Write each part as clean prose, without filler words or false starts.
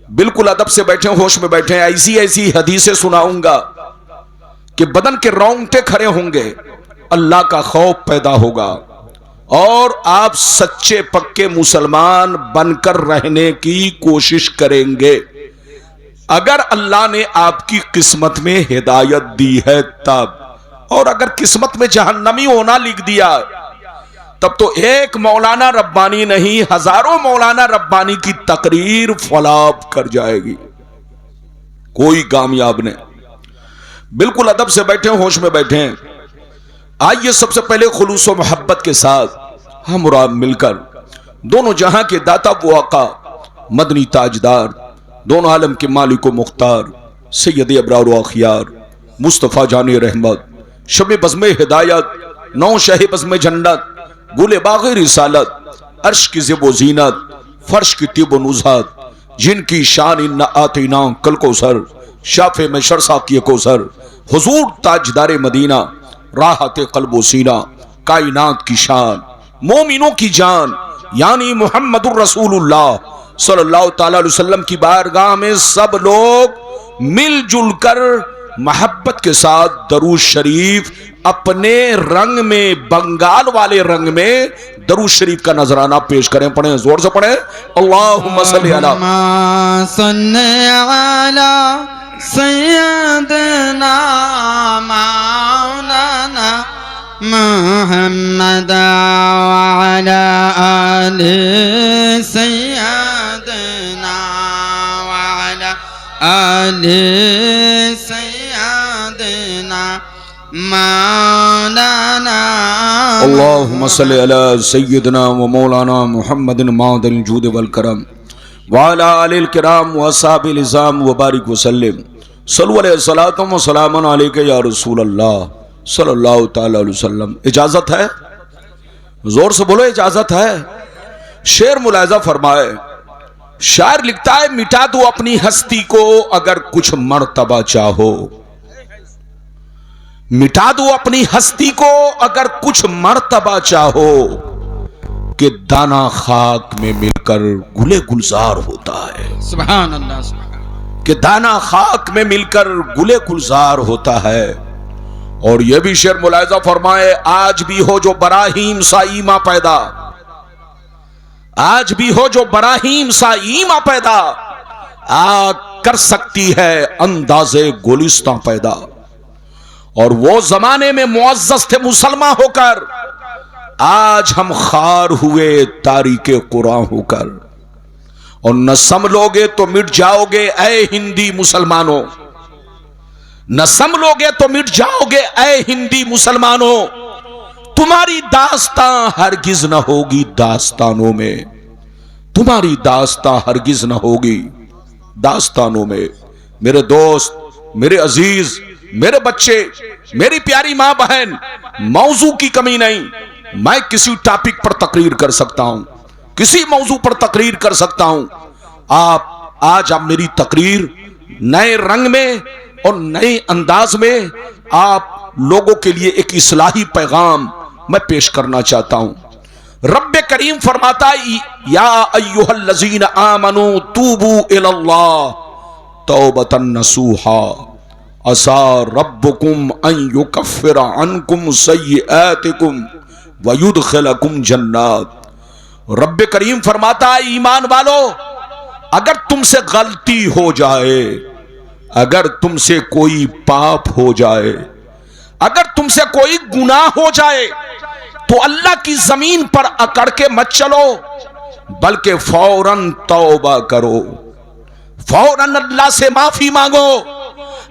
बिल्कुल अदब से बैठे, होश में बैठे। ऐसी ऐसी हदीसें सुनाऊंगा कि बदन के रोंगटे खड़े होंगे, अल्लाह का खौफ पैदा होगा और आप सच्चे पक्के मुसलमान बनकर रहने की कोशिश करेंगे। अगर अल्लाह ने आपकी किस्मत में हिदायत दी है तब, और अगर किस्मत में जहन्नमी होना लिख दिया तब तो एक मौलाना रब्बानी नहीं, हजारों मौलाना रब्बानी की तकरीर फलाप कर जाएगी, कोई कामयाब नहीं। बिल्कुल अदब से बैठे, होश में बैठे। आइए सबसे पहले खुलूस व मोहब्बत के साथ हम और आप मिलकर दोनों जहां के दाता वो आका मदनी ताजदार, दोनों आलम के मालिक व मुख्तार सैयद अबरार व अखियार मुस्तफ़ा जाने रहमत, शब बज़्म हिदायत, नौ शह बज़्म जन्नत, गुले बाग़े रिसालत, अर्श की ज़िब व ज़ीनत, फर्श की तिब व नुज़हत, जिनकी शान इन्ना आतीना कल कौसर, शाफे में शरसा किए कौसर, हुजूर ताजदार मदीना, राहत क़ल्ब व सीना, कायनात की शान, मोमिनों की जान, यानी मुहम्मदुर रसूलुल्लाह सल्लल्लाहु तआला अलैहि वसल्लम की बारगाह में सब लोग मिलजुल कर मोहब्बत के साथ दरूद शरीफ अपने रंग में, बंगाल वाले रंग में दरूद शरीफ का नजराना पेश करें। पढ़ें, जोर से पढ़ें। अल्लाहुम्मा सल्ली अला सय्यदना मौलाना मुहम्मद व अला आलि सय्यदना व अला आलि सय्यदना मौलाना। अल्लाहुम्मा सल्ली अला सय्यदना व मौलाना मुहम्मदिन मादिल जूद वल करम व अला आलिल किराम व असहाबिल इज़ाम व बारिक वसल्लम। सल्लल्लाहु अलैहि सलातम व सलामन अलैका या रसूल अल्लाह सल्लल्लाहु तआला अलैहि वसल्लम। इजाजत है, जोर से बोलो, इजाजत है। शेर मुलाहिजा फरमाए, शायर लिखता है, मिटा दो अपनी हस्ती को अगर कुछ मर्तबा चाहो, मिटा दो अपनी हस्ती को अगर कुछ मर्तबा चाहो, कि दाना खाक में मिलकर गुले गुलजार होता है। सुभान अल्लाह, कि दाना खाक में मिलकर गुले गुलजार होता है। और यह भी शेर मुलाहिजा फरमाए, आज भी हो जो बराहीम सा ईमा पैदा, आज भी हो जो बराहीम सा ईमा पैदा, आ कर सकती है अंदाजे गुलिस्तां पैदा। और वो जमाने में मुअज़्ज़ज़ थे मुसलमान होकर, आज हम खार हुए तारीके कुरान होकर। और न संभलोगे तो मिट जाओगे ऐ हिंदी मुसलमानों, न संभलोगे तो मिट जाओगे ऐ हिंदी मुसलमानों, तुम्हारी दास्तां हरगिज न होगी दास्तानों में, तुम्हारी दास्तां हरगिज न होगी दास्तानों में। मेरे दोस्त, मेरे अजीज, मेरे बच्चे, मेरी प्यारी मां बहन, मौजू की कमी नहीं, मैं किसी टॉपिक पर तकरीर कर सकता हूं, किसी मौजू पर तकरीर कर सकता हूं। आज आप मेरी तकरीर नए रंग में और नए अंदाज में आप लोगों के लिए एक इस्लाही पैगाम मैं पेश करना चाहता हूं। रब्बे करीम फरमाता है, या अय्युहल्लज़ीना आमनू तूबू इलल्लाह तौबतन नसूहा असा रब्बुकुम अन युकफ्फिर अन्कुम सय्यिआतिकुम व युदखिलकुम जन्नात। रब्बे करीम फरमाता है, ईमान वालो, अगर तुमसे गलती हो जाए, अगर तुमसे कोई पाप हो जाए, अगर तुमसे कोई गुनाह हो जाए, तो अल्लाह की जमीन पर अकड़ के मत चलो, बल्कि फौरन तौबा करो, फौरन अल्लाह से माफी मांगो।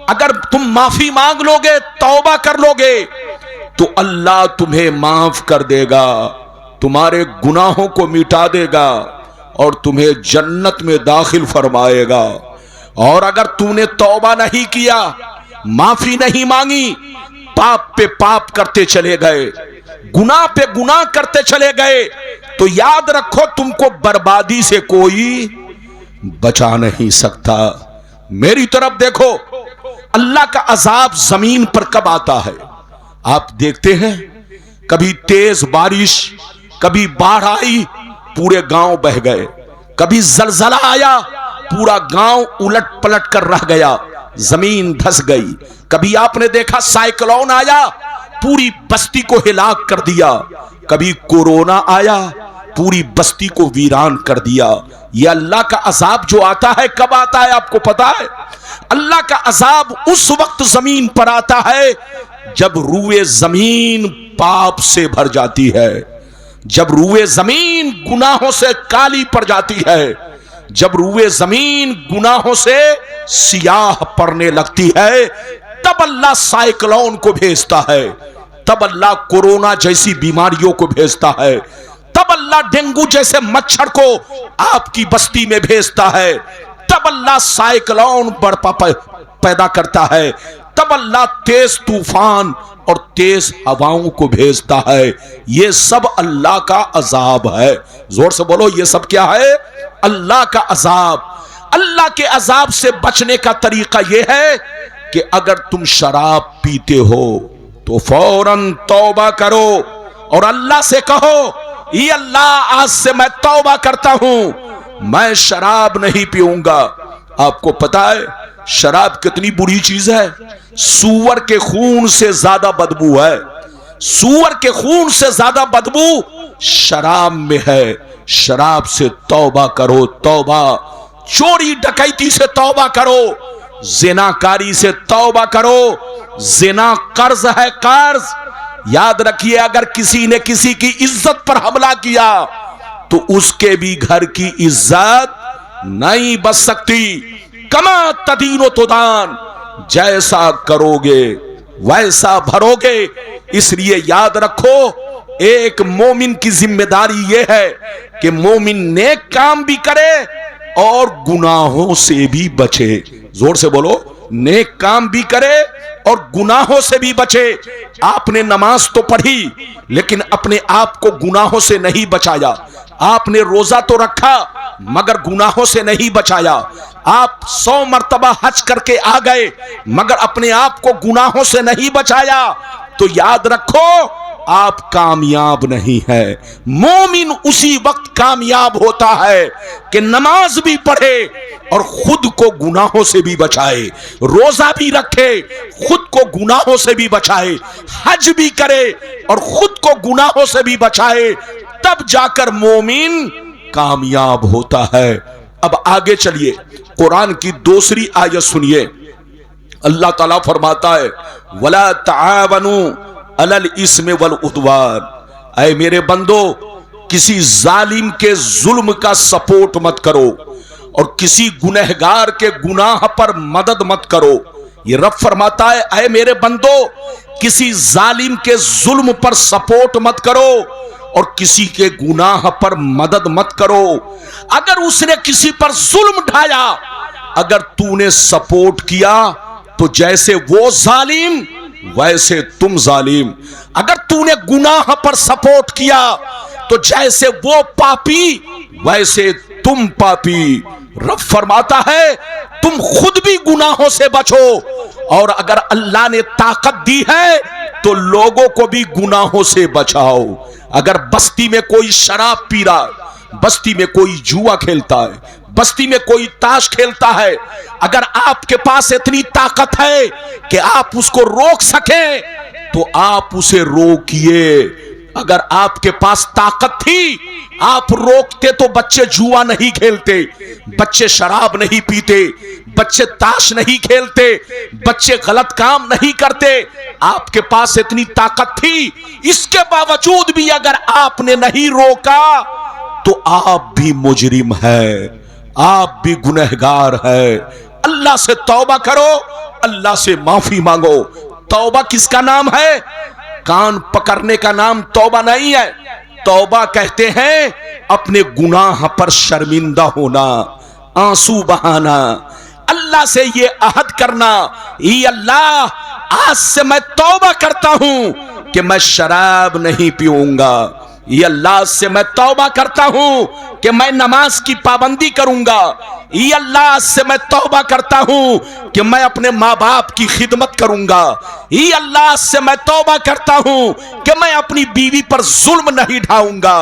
अगर तुम माफी मांग लोगे, तौबा कर लोगे, तो अल्लाह तुम्हें माफ कर देगा, तुम्हारे गुनाहों को मिटा देगा और तुम्हें जन्नत में दाखिल फरमाएगा। और अगर तूने तौबा नहीं किया, माफी नहीं मांगी, पाप पे पाप करते चले गए, गुनाह पे गुनाह करते चले गए, तो याद रखो तुमको बर्बादी से कोई बचा नहीं सकता। मेरी तरफ देखो, अल्लाह का अजाब जमीन पर कब आता है? आप देखते हैं, कभी तेज बारिश, कभी बाढ़ आई, पूरे गांव बह गए, कभी जलजला आया, पूरा गांव उलट पलट कर रह गया, जमीन धस गई। कभी आपने देखा साइक्लोन आया, पूरी बस्ती को हिलाक कर दिया। कभी कोरोना आया, पूरी बस्ती को वीरान कर दिया। यह अल्लाह का अजाब जो आता है कब आता है आपको पता है? अल्लाह का अजाब उस वक्त जमीन पर आता है जब रूए जमीन पाप से भर जाती है, जब रूए जमीन गुनाहों से काली पड़ जाती है, जब रूए जमीन गुनाहों से सियाह पड़ने लगती है, तब अल्लाह साइक्लोन को भेजता है, तब अल्लाह कोरोना जैसी बीमारियों को भेजता है, तब अल्लाह डेंगू जैसे मच्छर को आपकी बस्ती में भेजता है, तब अल्लाह साइक्लोन बर्पा पैदा करता है, तब अल्लाह तेज तूफान और तेज हवाओं को भेजता है। ये सब अल्लाह का अजाब है। जोर से बोलो, ये सब क्या है? अल्लाह का अजाब। अल्लाह के अजाब से बचने का तरीका यह है कि अगर तुम शराब पीते हो तो फौरन तौबा करो और अल्लाह से कहो, ये अल्लाह आज से मैं तौबा करता हूं, मैं शराब नहीं पीऊंगा। आपको पता है शराब कितनी बुरी चीज है? सूअर के खून से ज्यादा बदबू है, सूअर के खून से ज्यादा बदबू शराब में है। शराब से तौबा करो, तौबा। चोरी डकैती से तौबा करो, जिनाकारी से तौबा करो। जिना कर्ज है, कर्ज। याद रखिए, अगर किसी ने किसी की इज्जत पर हमला किया तो उसके भी घर की इज्जत नहीं बच सकती। कमा तदीनो तुदान, जैसा करोगे वैसा भरोगे। इसलिए याद रखो, एक मोमिन की जिम्मेदारी यह है कि मोमिन नेक काम भी करे और गुनाहों से भी बचे। जोर से बोलो, नेक काम भी करे और गुनाहों से भी बचे। आपने नमाज तो पढ़ी लेकिन अपने आप को गुनाहों से नहीं बचाया। आपने रोजा तो रखा मगर गुनाहों से नहीं बचाया। आप 100 मर्तबा हज करके आ गए मगर अपने आप को गुनाहों से नहीं बचाया, तो याद रखो आप कामयाब नहीं है। मोमिन उसी वक्त कामयाब होता है कि नमाज भी पढ़े और खुद को गुनाहों से भी बचाए, रोजा भी रखे, खुद को गुनाहों से भी बचाए, हज भी करे और खुद को गुनाहों से भी बचाए, तब जाकर मोमिन कामयाब होता है। अब आगे चलिए, कुरान की दूसरी आयत सुनिए। अल्लाह ताला फरमाता है, वला तावनु अलल इस्म वल उद्वान। ऐ मेरे बंदो, किसी जालिम के जुल्म का सपोर्ट मत करो और किसी गुनहगार के गुनाह पर मदद मत करो। ये रब फरमाता है, ऐ मेरे बंदो, किसी जालिम के जुल्म पर सपोर्ट मत करो और किसी के गुनाह पर मदद मत करो। अगर उसने किसी पर जुल्म ढाया, अगर तूने सपोर्ट किया तो जैसे वो जालिम वैसे तुम जालिम। अगर तूने गुनाह पर सपोर्ट किया तो जैसे वो पापी वैसे तुम पापी। रब फरमाता है, तुम खुद भी गुनाहों से बचो और अगर अल्लाह ने ताकत दी है तो लोगों को भी गुनाहों से बचाओ। अगर बस्ती में कोई शराब पी रहा, बस्ती में कोई जुआ खेलता है, बस्ती में कोई ताश खेलता है, अगर आपके पास इतनी ताकत है कि आप उसको रोक सकें तो आप उसे रोकिए। अगर आपके पास ताकत थी, आप रोकते तो बच्चे जुआ नहीं खेलते, बच्चे शराब नहीं पीते, बच्चे ताश नहीं खेलते, बच्चे गलत काम नहीं करते। आपके पास इतनी ताकत थी, इसके बावजूद भी अगर आपने नहीं रोका तो आप भी मुजरिम है, आप भी गुनहगार है। अल्लाह से तौबा करो, अल्लाह से माफी मांगो। तौबा किसका नाम है? कान पकड़ने का नाम तौबा नहीं है। तौबा कहते हैं अपने गुनाह पर शर्मिंदा होना, आंसू बहाना, अल्लाह से ये अहद करना, ये अल्लाह आज से मैं तौबा करता हूं कि मैं शराब नहीं पीऊंगा। ये अल्लाह से मैं तौबा करता हूं कि मैं नमाज की पाबंदी करूंगा। ई अल्लाह से मैं तौबा करता हूं कि मैं अपने माँ बाप की खिदमत करूंगा। ई अल्लाह से मैं तौबा करता हूं कि मैं अपनी बीवी पर जुल्म नहीं ढाऊंगा।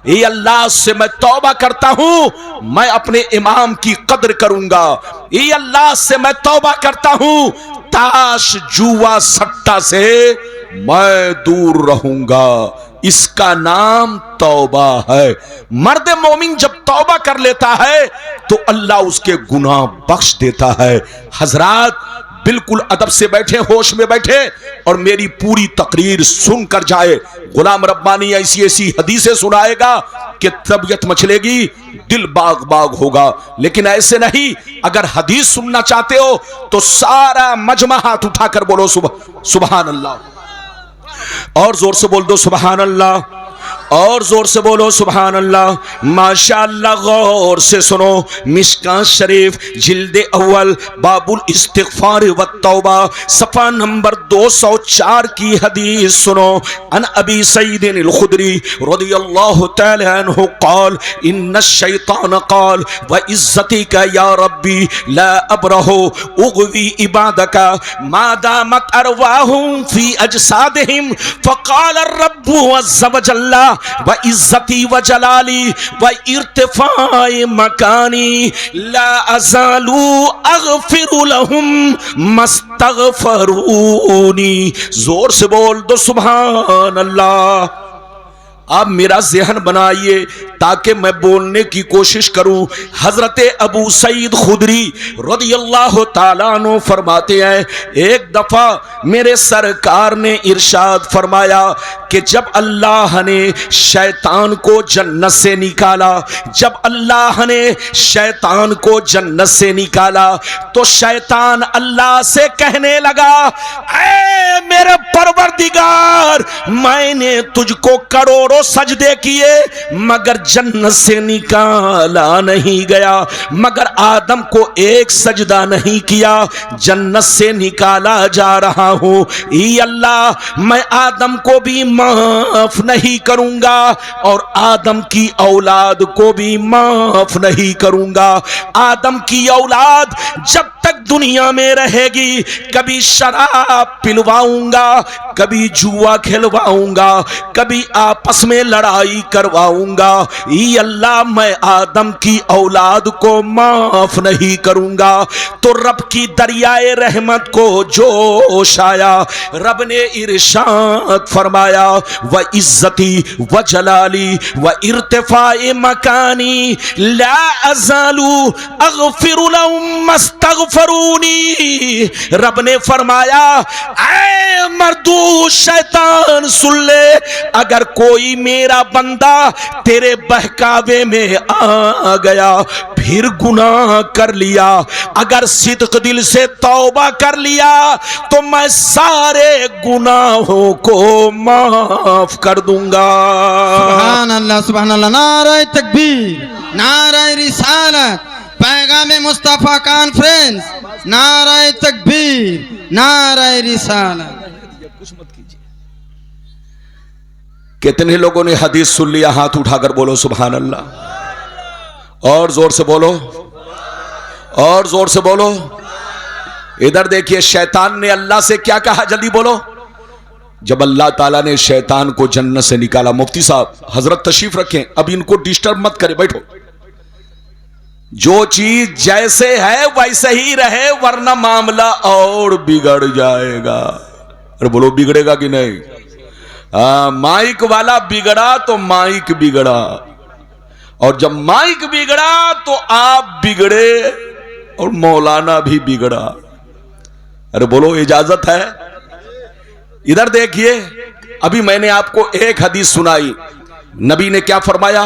ई अल्लाह से मैं तौबा करता हूं मैं अपने इमाम की कद्र करूंगा। ई अल्लाह से मैं तौबा करता हूं ताश जुआ सट्टा से मैं दूर रहूंगा। इसका नाम तौबा है। मर्द मोमिन जब तौबा कर लेता है तो अल्लाह उसके गुनाह बख्श देता है। हजरात बिल्कुल अदब से बैठे, होश में बैठे और मेरी पूरी तकरीर सुनकर जाए। गुलाम रब्बानी ऐसी ऐसी हदीसें सुनाएगा कि तबीयत मचलेगी, दिल बाग बाग होगा। लेकिन ऐसे नहीं, अगर हदीस सुनना चाहते हो तो सारा मजमा हाथ उठाकर बोलो सुभान अल्लाह, और जोर से बोल दो सुभान अल्लाह, और जोर से बोलो सुभान अल्लाह। माशाअल्लाह गौर से सुनो, मिशकात शरीफ जिल्दे अव्वल बाबुल इस्तिगफार व तौबा सफ़ा नंबर 204 की हदीस सुनो। अन अबी सईद अल खुदरी रज़ियल्लाहु तआला अन्हु क़ाल इन्न शैतान क़ाल व इज़्ज़ती का या रब्बी ला अब्रहु उग़वी इबादका मा दामत अरवाहुम फी अजसादिहिम फ़क़ाल रब्बु अज़्ज़ व जल्ला व इज्जती व जलाली व इर्तिफाए मकानी ला अज़ालू अग़फ़िरु लहुम मस्तग़फ़रूनी। जोर से बोल दो सुभान अल्लाह। आप मेरा ज़हन बनाइए ताकि मैं बोलने की कोशिश करूं। हजरत अबू सईद खुदरी रज़ियल्लाहु ताला अन्हु फरमाते हैं, एक दफा मेरे सरकार ने इरशाद फरमाया कि जब अल्लाह ने शैतान को जन्नत से निकाला, जब अल्लाह ने शैतान को जन्नत से निकाला तो शैतान अल्लाह से कहने लगा, ऐ मेरे परवरदिगार, मैंने तुझको करोड़ों सजदे किए मगर जन्नत से निकाला नहीं गया, मगर आदम को एक सजदा नहीं किया, जन्नत से निकाला जा रहा हूं। ई अल्लाह, मैं आदम को भी माफ नहीं करूंगा और आदम की औलाद को भी माफ नहीं करूंगा। आदम की औलाद जब तक दुनिया में रहेगी कभी शराब पिलवाऊंगा, कभी जुआ खिलवाऊंगा, कभी आपस में लड़ाई करवाऊंगा। ई अल्लाह, मैं आदम की औलाद को माफ नहीं करूंगा। तो रब की दरियाए रहमत को जोश आया। रब ने इरशाद फरमाया, व इज्जती व जलाली व इर्तिफाए मकानी ला अज़ालू अग़फ़िरु लहुम मस्तग़फ़रूनी। रब ने फरमाया, ऐ मर्दू शैतान सुन ले, अगर कोई मेरा बंदा तेरे बहकावे में आ गया, फिर गुनाह कर लिया, अगर सिद्क़ दिल से तौबा कर लिया तो मैं सारे गुनाहों को माफ कर दूंगा। सुभान अल्लाह, सुभान अल्लाह। नारे तकबीर, नारे रिसालत, पैगाम मुस्तफ़ा कॉन्फ्रेंस, नारे तकबीर, नारे रिसालत। कितने लोगों ने हदीस सुन लिया? हाथ उठाकर बोलो सुभान अल्लाह, और जोर से बोलो, और जोर से बोलो। इधर देखिए, शैतान ने अल्लाह से क्या कहा, जल्दी बोलो। जब अल्लाह ताला ने शैतान को जन्नत से निकाला, मुफ्ती साहब हजरत तशरीफ रखें, अब इनको डिस्टर्ब मत करें, बैठो। जो चीज जैसे है वैसे ही रहे वरना मामला और बिगड़ जाएगा। अरे बोलो, बिगड़ेगा कि नहीं? माइक वाला बिगड़ा तो माइक बिगड़ा, और जब माइक बिगड़ा तो आप बिगड़े और मौलाना भी बिगड़ा। अरे बोलो, इजाजत है? इधर देखिए, अभी मैंने आपको एक हदीस सुनाई। नबी ने क्या फरमाया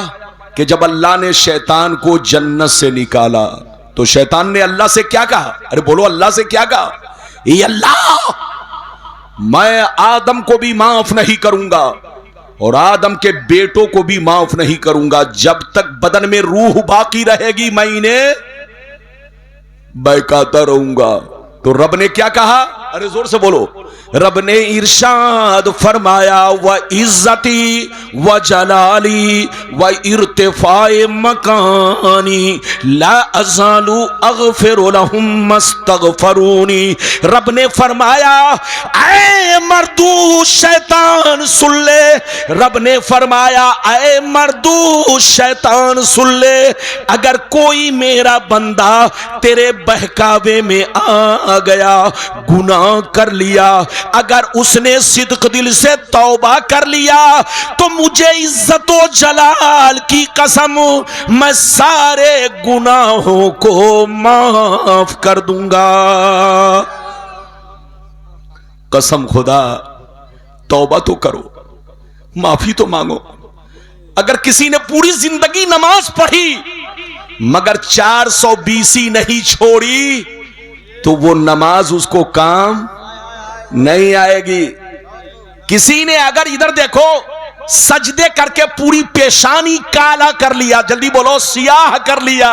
कि जब अल्लाह ने शैतान को जन्नत से निकाला तो शैतान ने अल्लाह से क्या कहा? अरे बोलो, अल्लाह से क्या कहा? ये अल्लाह, मैं आदम को भी माफ नहीं करूंगा और आदम के बेटों को भी माफ नहीं करूंगा। जब तक बदन में रूह बाकी रहेगी मैं इन्हें बहकाता रहूंगा। तो रब ने क्या कहा? अरे जोर से बोलो। रब ने इरशाद फरमाया, व इज्जती व जलाली व इर्तिफाए मकानी ला अज़ालु अग़फ़िरु लहुम मस्तग़फ़रूनी। रब ने फरमाया ऐ मर्दू शैतान सुन ले, रब ने फरमाया ऐ मर्दू शैतान सुन ले, अगर कोई मेरा बंदा तेरे बहकावे में आ गया, गुनाह कर लिया, अगर उसने सिद्क दिल से तौबा कर लिया, तो मुझे इज्जतो जलाल की कसम मैं सारे गुनाहों को माफ कर दूंगा। कसम खुदा, तौबा तो करो, माफी तो मांगो। अगर किसी ने पूरी जिंदगी नमाज पढ़ी मगर 420 नहीं छोड़ी तो वो नमाज उसको काम नहीं आएगी। किसी ने अगर इधर देखो सजदे करके पूरी पेशानी काला कर लिया, जल्दी बोलो सियाह कर लिया,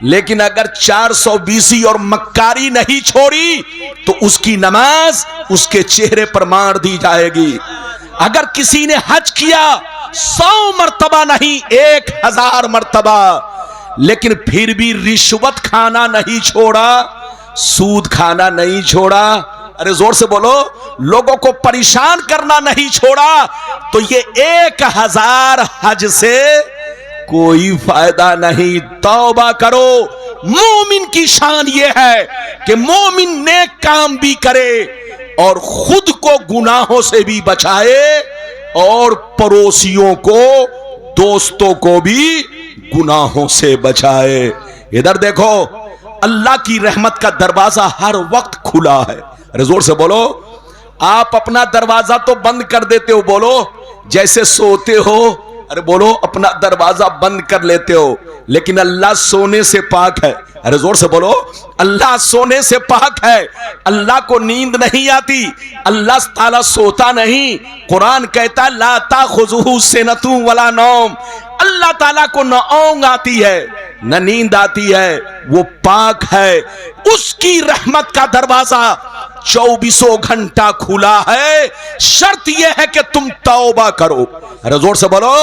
लेकिन अगर 420 और मक्कारी नहीं छोड़ी तो उसकी नमाज उसके चेहरे पर मार दी जाएगी। अगर किसी ने हज किया 100 मर्तबा नहीं 1000 मर्तबा, लेकिन फिर भी रिश्वत खाना नहीं छोड़ा, सूद खाना नहीं छोड़ा, अरे जोर से बोलो, लोगों को परेशान करना नहीं छोड़ा, तो ये 1000 हज से कोई फायदा नहीं। तौबा करो। मोमिन की शान ये है कि मोमिन नेक काम भी करे और खुद को गुनाहों से भी बचाए और पड़ोसियों को, दोस्तों को भी गुनाहों से बचाए। इधर देखो, अल्लाह की रहमत का दरवाजा हर वक्त खुला है। अरे जोर से बोलो, आप अपना दरवाजा तो बंद कर देते हो, बोलो जैसे सोते हो, अरे बोलो अपना दरवाजा बंद कर लेते हो, लेकिन अल्लाह सोने से पाक है। अरे जोर से बोलो, अल्लाह सोने से पाक है, अल्लाह को नींद नहीं आती, अल्लाह ताला सोता नहीं। कुरान कहता ला ताखुज़ुहु सिनतुन वला नौम, अल्लाह ताला को न औंग आती है न नींद आती है, वो पाक है। उसकी रहमत का दरवाजा 24 घंटा खुला है। शर्त यह है कि तुम तौबा करो। अरे जोर से बोलो,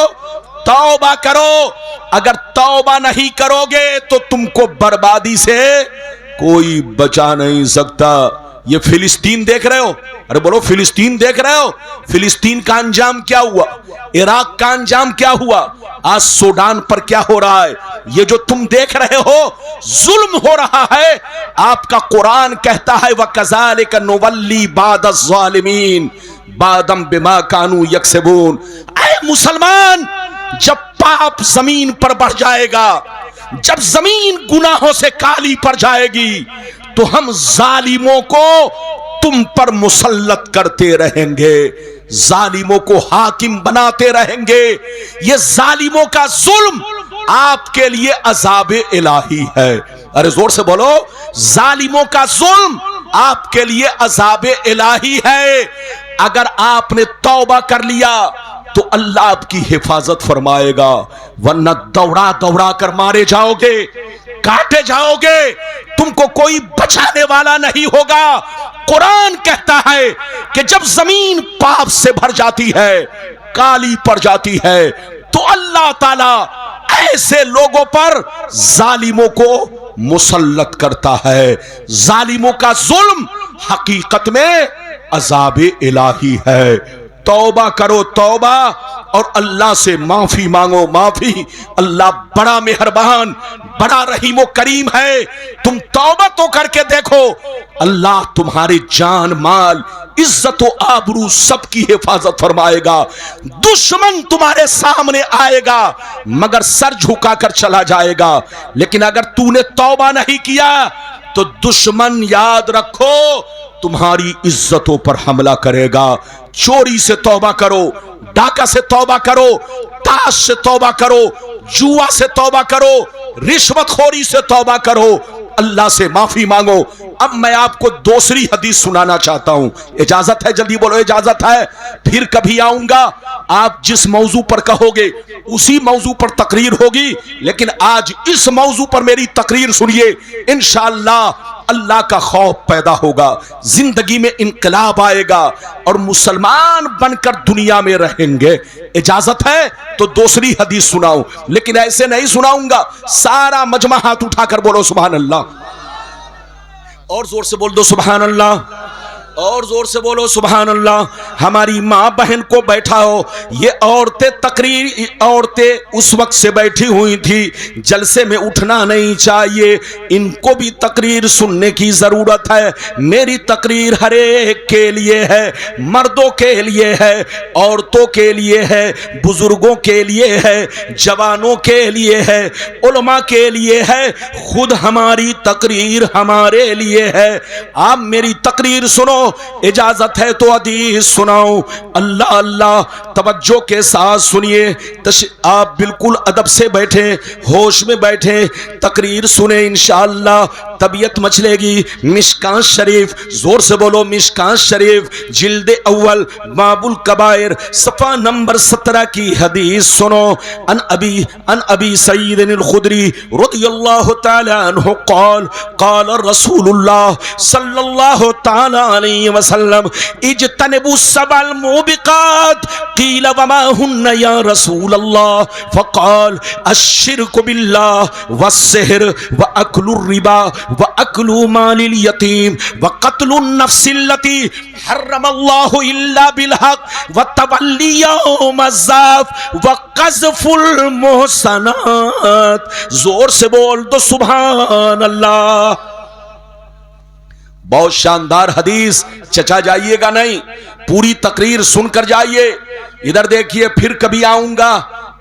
तौबा करो। अगर तौबा नहीं करोगे तो तुमको बर्बादी से कोई बचा नहीं सकता। ये फिलिस्तीन देख रहे हो, अरे बोलो फिलिस्तीन देख रहे हो, फिलिस्तीन का अंजाम क्या हुआ, इराक का अंजाम क्या हुआ, आज सूडान पर क्या हो रहा है, ये जो तुम देख रहे हो जुल्म हो रहा है। आपका कुरान कहता है वकज़ालिक नुवल्ली बादज़-ज़ालिमीन बादम बिमा कानू यक्सिबून। ऐ मुसलमान, जब पाप जमीन पर बढ़ जाएगा, जब जमीन गुनाहों से काली पड़ जाएगी, तो हम जालिमों को तुम पर मुसल्लत करते रहेंगे, जालिमों को हाकिम बनाते रहेंगे। ये जालिमों का जुल्म आपके लिए अज़ाबे इलाही है। अरे जोर से बोलो, जालिमों का जुल्म आपके लिए अज़ाबे इलाही है। अगर आपने तौबा कर लिया तो अल्लाह आपकी हिफाजत फरमाएगा, वरना दौड़ा दौड़ा कर मारे जाओगे, काटे जाओगे, तुमको कोई बचाने वाला नहीं होगा। कुरान कहता है कि जब जमीन पाप से भर जाती है, काली पड़ जाती है, तो अल्लाह ताला ऐसे लोगों पर जालिमों को मुसल्लत करता है। जालिमों का जुल्म हकीकत में अज़ाबे इलाही है। तौबा करो, तौबा, और अल्लाह से माफी मांगो, माफी। अल्लाह बड़ा मेहरबान, बड़ा रहीम करीम है। तुम तौबा तो करके देखो, अल्लाह तुम्हारी जान माल इज्जत व आबरू सबकी हिफाजत फरमाएगा। दुश्मन तुम्हारे सामने आएगा मगर सर झुकाकर चला जाएगा, लेकिन अगर तूने तौबा नहीं किया तो दुश्मन याद रखो तुम्हारी इज्जतों पर हमला करेगा। चोरी से तौबा करो, डाका से तौबा करो, ताश से तौबा करो, जुआ से तौबा करो, रिश्वतखोरी से तौबा करो, अल्लाह से माफी मांगो। अब मैं आपको दूसरी हदीस सुनाना चाहता हूं, इजाजत है? जल्दी बोलो, इजाजत है? फिर कभी आऊंगा, आप जिस मौजू पर कहोगे उसी मौजू पर तकरीर होगी, लेकिन आज इस मौजू पर मेरी तकरीर सुनिए। इंशाअल्लाह अल्लाह का खौफ पैदा होगा, जिंदगी में इनकलाब आएगा और मुसलमान बनकर दुनिया में रहेंगे। इजाजत है तो दूसरी हदीस सुनाऊं, लेकिन ऐसे नहीं सुनाऊंगा। सारा मजमा हाथ उठाकर बोलो सुभान अल्लाह। और जोर से बोल दो सुभान अल्लाह, और जोर से बोलो सुभान अल्लाह। हमारी माँ बहन को बैठाओ। ये औरतें उस वक्त से बैठी हुई थी, जलसे में उठना नहीं चाहिए। इनको भी तकरीर सुनने की जरूरत है। मेरी तकरीर हर एक के लिए है, मर्दों के लिए है, औरतों के लिए है, बुजुर्गों के लिए है, जवानों के लिए है, उलमा के लिए है, खुद हमारी तकरीर हमारे लिए है। आप मेरी तकरीर सुनो, इजाजत है तो हदीस सुनाऊं। अल्लाह अल्लाह, तवज्जो के साथ सुनिए। आप बिल्कुल अदब से बैठे, होश में बैठे, तकरीर सुने, इंशाअल्लाह तबीयत मचलेगी। मिशकात शरीफ, जोर से बोलो मिशकात शरीफ, जिल्द अव्वल, बाबुल कबायर, सफा नंबर 17 की हदीस सुनो। अन अबी सईद अल खुदरी रज़ियल्लाहु तआला अन्हु क़ाल क़ाल रसूलुल्लाह सल्लल्लाहु तआला अलैहि वसल्लम इज्तनिबू सबल मुबिकात क़ील वमा हुन्ना या रसूलल्लाह फ़क़ाल अश्शिरकु बिल्लाह वस्सिहर व अक्लुर रिबा व अक्लु मालिल यतीम व क़त्लुन नफ्सिल्लती हर्रमल्लाहु इल्ला बिलहक़ व तवल्ली यौमज़्ज़ाफ़ व क़ज़्फ़ुल मुहसनात। जोर से बोल दो सुभान अल्लाह। बहुत शानदार हदीस, चचा जाइएगा नहीं, पूरी तकरीर सुनकर जाइए। इधर देखिए, फिर कभी आऊंगा,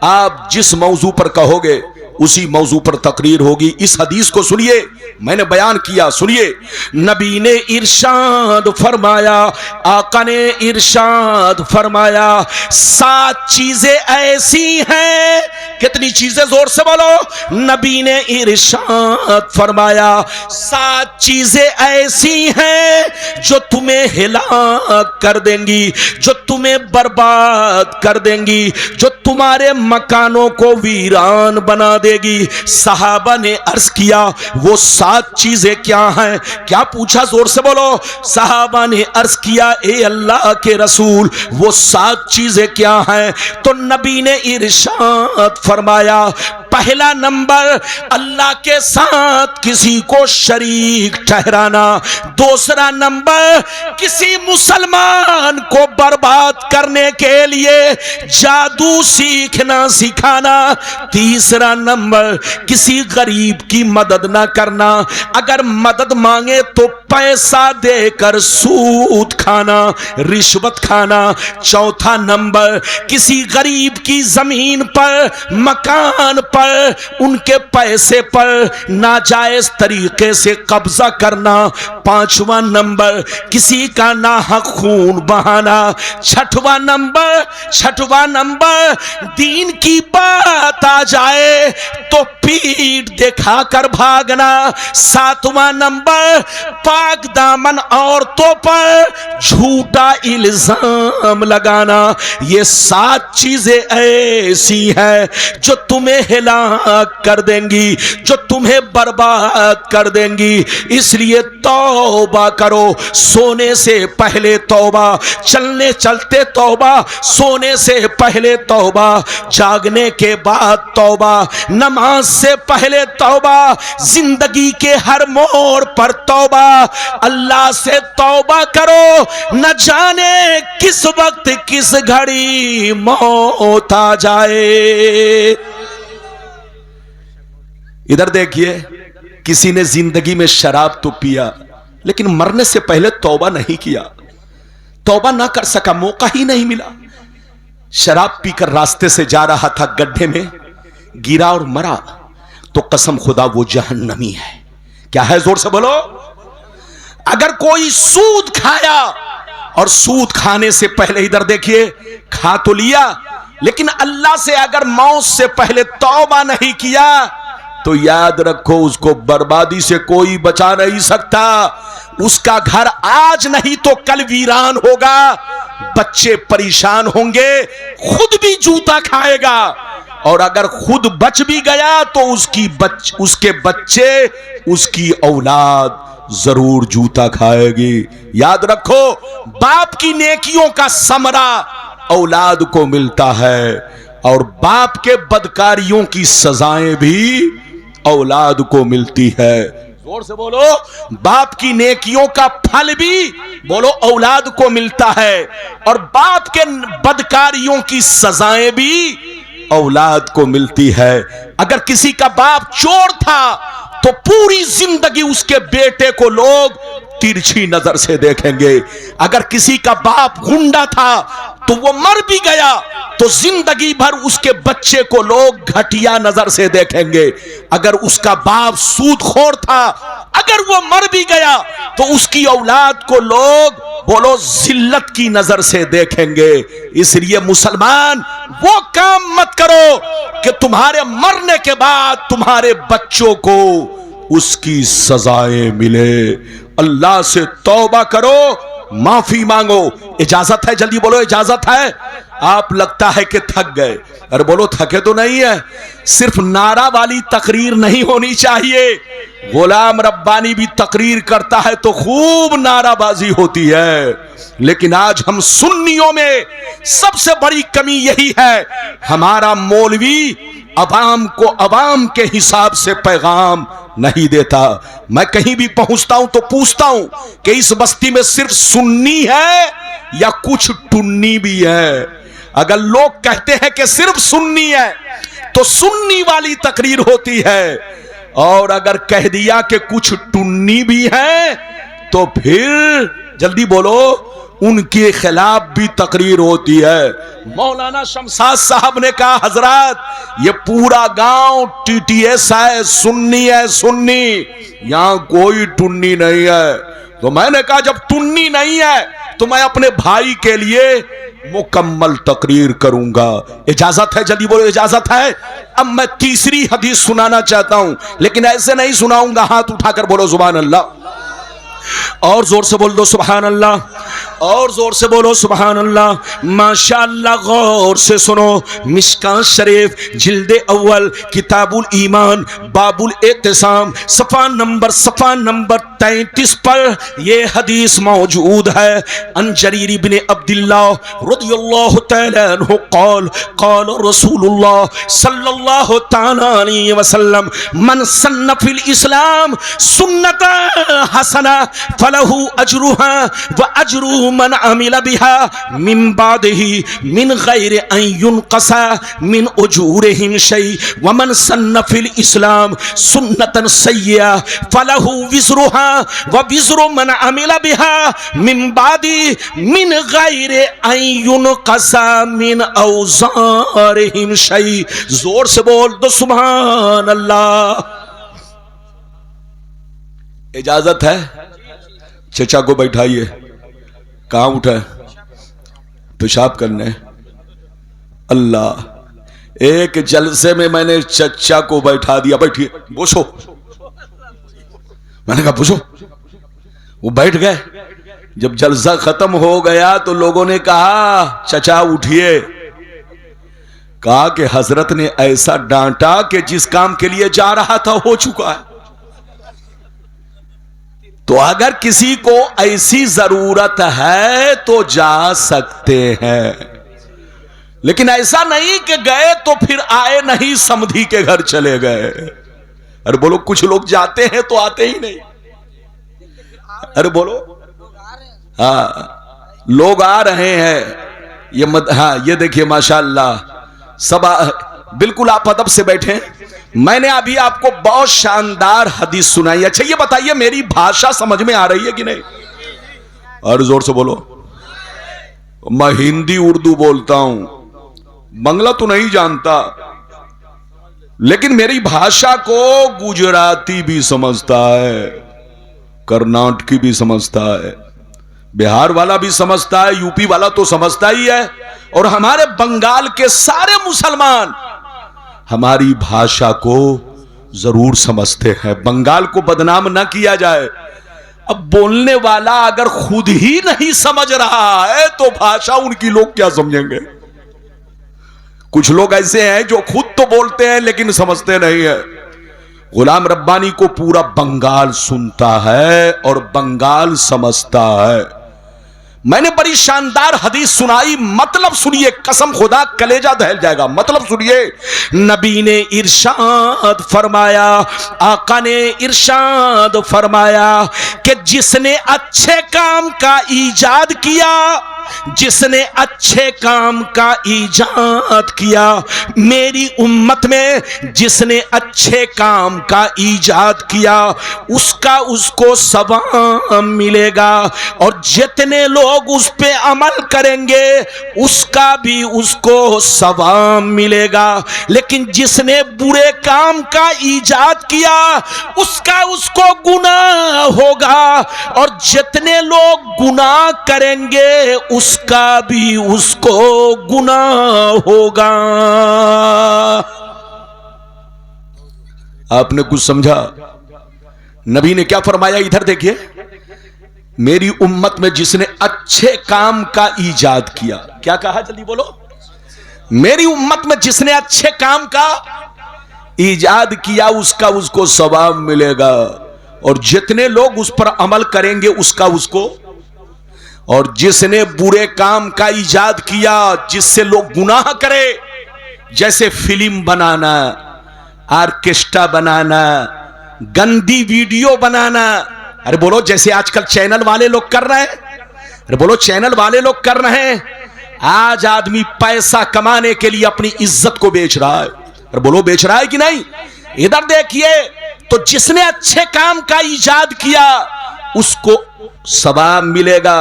आप जिस मौजू पर कहोगे उसी मौजू पर तकरीर होगी। इस हदीस को सुनिए, मैंने बयान किया, सुनिए। नबी ने इरशाद फरमाया, आका ने इरशाद फरमाया, 7 चीजें ऐसी हैं। कितनी चीजें? जोर से बोलो। नबी ने इरशाद फरमाया, 7 चीजें ऐसी हैं जो तुम्हें हिलाक कर देंगी, जो तुम्हें बर्बाद कर देंगी, जो तुम्हारे मकानों को वीरान बना देगी। सहाबा ने अर्ज किया, वो 7 चीजें क्या हैं? क्या पूछा? जोर से बोलो। सहाबा ने अर्ज किया, ए अल्लाह के रसूल, वो 7 चीजें क्या हैं? तो नबी ने इरशाद फरमाया, पहला नंबर, अल्लाह के साथ किसी को शरीक ठहराना। दूसरा नंबर, किसी मुसलमान को बर्बाद करने के लिए जादू सीखना सिखाना। तीसरा नंबर, किसी गरीब की मदद ना करना, अगर मदद मांगे तो पैसा देकर सूद खाना, रिश्वत खाना। चौथा नंबर, किसी गरीब की जमीन पर, मकान पर, उनके पैसे पर नाजायज तरीके से कब्जा करना। पांचवा नंबर, किसी का नाहक खून बहाना। छठवां नंबर, दीन की बात आ जाए तो पीठ दिखाकर भागना। सातवां नंबर, पाक दामन औरतों पर झूठा इल्जाम लगाना। ये 7 चीजें ऐसी हैं जो तुम्हें हिलाक कर देंगी, जो तुम्हें बर्बाद कर देंगी। इसलिए तौबा करो, सोने से पहले तौबा, चलने चलते तौबा, सोने से पहले तौबा, जागने के बाद तौबा, नमाज से पहले तौबा, जिंदगी के हर मोड़ पर तौबा। अल्लाह से तौबा करो, न जाने किस वक्त किस घड़ी मौत आ जाए। इधर देखिए, किसी ने जिंदगी में शराब तो पिया, लेकिन मरने से पहले तौबा नहीं किया, तौबा ना कर सका, मौका ही नहीं मिला। शराब पीकर रास्ते से जा रहा था, गड्ढे में गिरा और मरा, तो कसम खुदा वो जहन्नमी है। क्या है? जोर से बोलो। अगर कोई सूद खाया, और सूद खाने से पहले, इधर देखिए, खा तो लिया, लेकिन अल्लाह से अगर मौत से पहले तौबा नहीं किया, तो याद रखो उसको बर्बादी से कोई बचा नहीं सकता। उसका घर आज नहीं तो कल वीरान होगा, बच्चे परेशान होंगे, खुद भी जूता खाएगा, और अगर खुद बच भी गया तो उसके बच्चे, उसकी औलाद जरूर जूता खाएगी। याद रखो, बाप की नेकियों का समरा औलाद को मिलता है और बाप के बदकारियों की सजाएं भी औलाद को मिलती है। जोर से बोलो, बाप की नेकियों का फल भी बोलो औलाद को मिलता है और बाप के बदकारियों की सजाएं भी औलाद को मिलती है। अगर किसी का बाप चोर था तो पूरी जिंदगी उसके बेटे को लोग तिरछी नजर से देखेंगे। अगर किसी का बाप गुंडा था तो वो मर भी गया तो जिंदगी भर उसके बच्चे को लोग घटिया नजर से देखेंगे। अगर उसका बाप सूदखोर था, अगर वो मर भी गया तो उसकी औलाद को लोग बोलो जिल्लत की नजर से देखेंगे। इसलिए मुसलमान वो काम मत करो कि तुम्हारे मरने के बाद तुम्हारे बच्चों को उसकी सजाएं मिले। अल्लाह से तौबा करो, माफी मांगो। इजाजत है? जल्दी बोलो, इजाजत है? आप लगता है कि थक गए। अरे बोलो, थके तो नहीं है। सिर्फ नारा वाली तकरीर नहीं होनी चाहिए। गुलाम रब्बानी भी तकरीर करता है तो खूब नाराबाजी होती है। लेकिन आज हम सुन्नियों में सबसे बड़ी कमी यही है, हमारा मौलवी अवाम को अवाम के हिसाब से पैगाम नहीं देता। मैं कहीं भी पहुंचता हूं तो पूछता हूं कि इस बस्ती में सिर्फ सुन्नी है या कुछ टुन्नी भी है। अगर लोग कहते हैं कि सिर्फ सुन्नी है तो सुन्नी वाली तकरीर होती है, और अगर कह दिया कि कुछ टुन्नी भी है तो फिर जल्दी बोलो उनके खिलाफ भी तकरीर होती है। मौलाना शमशाद साहब ने कहा, हजरत ये पूरा गांव टीटीएस है, सुन्नी है, सुन्नी, यहां कोई टुन्नी नहीं है। तो मैंने कहा जब टुन्नी नहीं है तो मैं अपने भाई के लिए मुकम्मल तकरीर करूंगा। इजाजत है? जल्दी बोलो, इजाजत है? अब मैं तीसरी हदीस सुनाना चाहता हूं, लेकिन ऐसे नहीं सुनाऊंगा, हाथ उठाकर बोलो सुभान अल्लाह। और जोर से बोल दो सुभान अल्लाह, और जोर से बोलो सुभान अल्लाह। माशाअल्लाह, गौर से सुनो। मिशकात शरीफ जिल्दे अव्वल किताबुल ईमान बाबुल एतिसाम सफ़ा नंबर 33 पर यह हदीस मौजूद है। अन जरीर इब्ने अब्दुल्लाह रदियल्लाहु तआला अन्हु क़ाल क़ाल रसूलुल्लाह सल्लल्लाहु तआला अलैहि वसल्लम मन सन्ना फिल इस्लाम सुन्नतन हसना फलहु अजरुहा व अजरु मन अमिल बिहा मिन बादिही मिन गैर अन युनक़सा मिन उजूरिहिम शै व मन सन्ना फिल इस्लाम सुन्नतन सय्या फलहु विज़रुहा व विज़रु मन अमिल बिहा मिन बादी मिन गैर अन युनक़सा मिन औज़ारिहिम शै। जोर से बोल दो सुभान अल्लाह। इजाजत है? चचा को बैठाइए। कहां उठा? पेशाब करने। अल्लाह, एक जलसे में मैंने चचा को बैठा दिया। बैठिए, बोसो। मैंने कहा बोसो, वो बैठ गए। जब जलसा खत्म हो गया तो लोगों ने कहा चचा उठिए। कहा कि हजरत ने ऐसा डांटा कि जिस काम के लिए जा रहा था हो चुका है। तो अगर किसी को ऐसी जरूरत है तो जा सकते हैं, लेकिन ऐसा नहीं कि गए तो फिर आए नहीं, समधी के घर चले गए। अरे बोलो, कुछ लोग जाते हैं तो आते ही नहीं। अरे बोलो, हाँ लोग आ रहे हैं। ये हाँ ये देखिए माशाअल्लाह, सब बिल्कुल आप अदब से बैठे। मैंने अभी आपको बहुत शानदार हदीस सुनाई। अच्छा ये बताइए मेरी भाषा समझ में आ रही है कि नहीं? और जोर से बोलो। मैं हिंदी उर्दू बोलता हूं, बंगला तो नहीं जानता, लेकिन मेरी भाषा को गुजराती भी समझता है, कर्नाटकी भी समझता है, बिहार वाला भी समझता है, यूपी वाला तो समझता ही है, और हमारे बंगाल के सारे मुसलमान हमारी भाषा को जरूर समझते हैं। बंगाल को बदनाम ना किया जाए। अब बोलने वाला अगर खुद ही नहीं समझ रहा है तो भाषा उनकी लोग क्या समझेंगे? कुछ लोग ऐसे हैं जो खुद तो बोलते हैं लेकिन समझते नहीं है। गुलाम रब्बानी को पूरा बंगाल सुनता है और बंगाल समझता है। मैंने बड़ी शानदार हदीस सुनाई, मतलब सुनिए, कसम खुदा कलेजा दहल जाएगा। मतलब सुनिए, नबी ने इरशाद फरमाया, आका ने इरशाद फरमाया कि जिसने अच्छे काम का ईजाद किया, जिसने अच्छे काम का ईजाद किया, मेरी उम्मत में जिसने अच्छे काम का ईजाद किया उसका उसको सवाब मिलेगा, और जितने लोग उस पे अमल करेंगे उसका भी उसको सवाब मिलेगा। लेकिन जिसने बुरे काम का ईजाद किया उसका उसको गुनाह होगा, और जितने लोग गुनाह करेंगे उसका भी उसको गुनाह होगा। आपने कुछ समझा? नबी ने क्या फरमाया? इधर देखिए, मेरी उम्मत में जिसने अच्छे काम का ईजाद किया, क्या कहा? जल्दी बोलो। मेरी उम्मत में जिसने अच्छे काम का ईजाद किया उसका उसको सवाब मिलेगा, और जितने लोग उस पर अमल करेंगे उसका उसको। और जिसने बुरे काम का ईजाद किया जिससे लोग गुनाह करे, जैसे फिल्म बनाना, ऑर्केस्ट्रा बनाना, गंदी वीडियो बनाना, अरे बोलो, जैसे आजकल चैनल वाले लोग कर रहे हैं, अरे बोलो, चैनल वाले लोग कर रहे हैं। आज आदमी पैसा कमाने के लिए अपनी इज्जत को बेच रहा है, अरे बोलो, बेच रहा है कि नहीं? इधर देखिए, तो जिसने अच्छे काम का ईजाद किया उसको सवाब मिलेगा,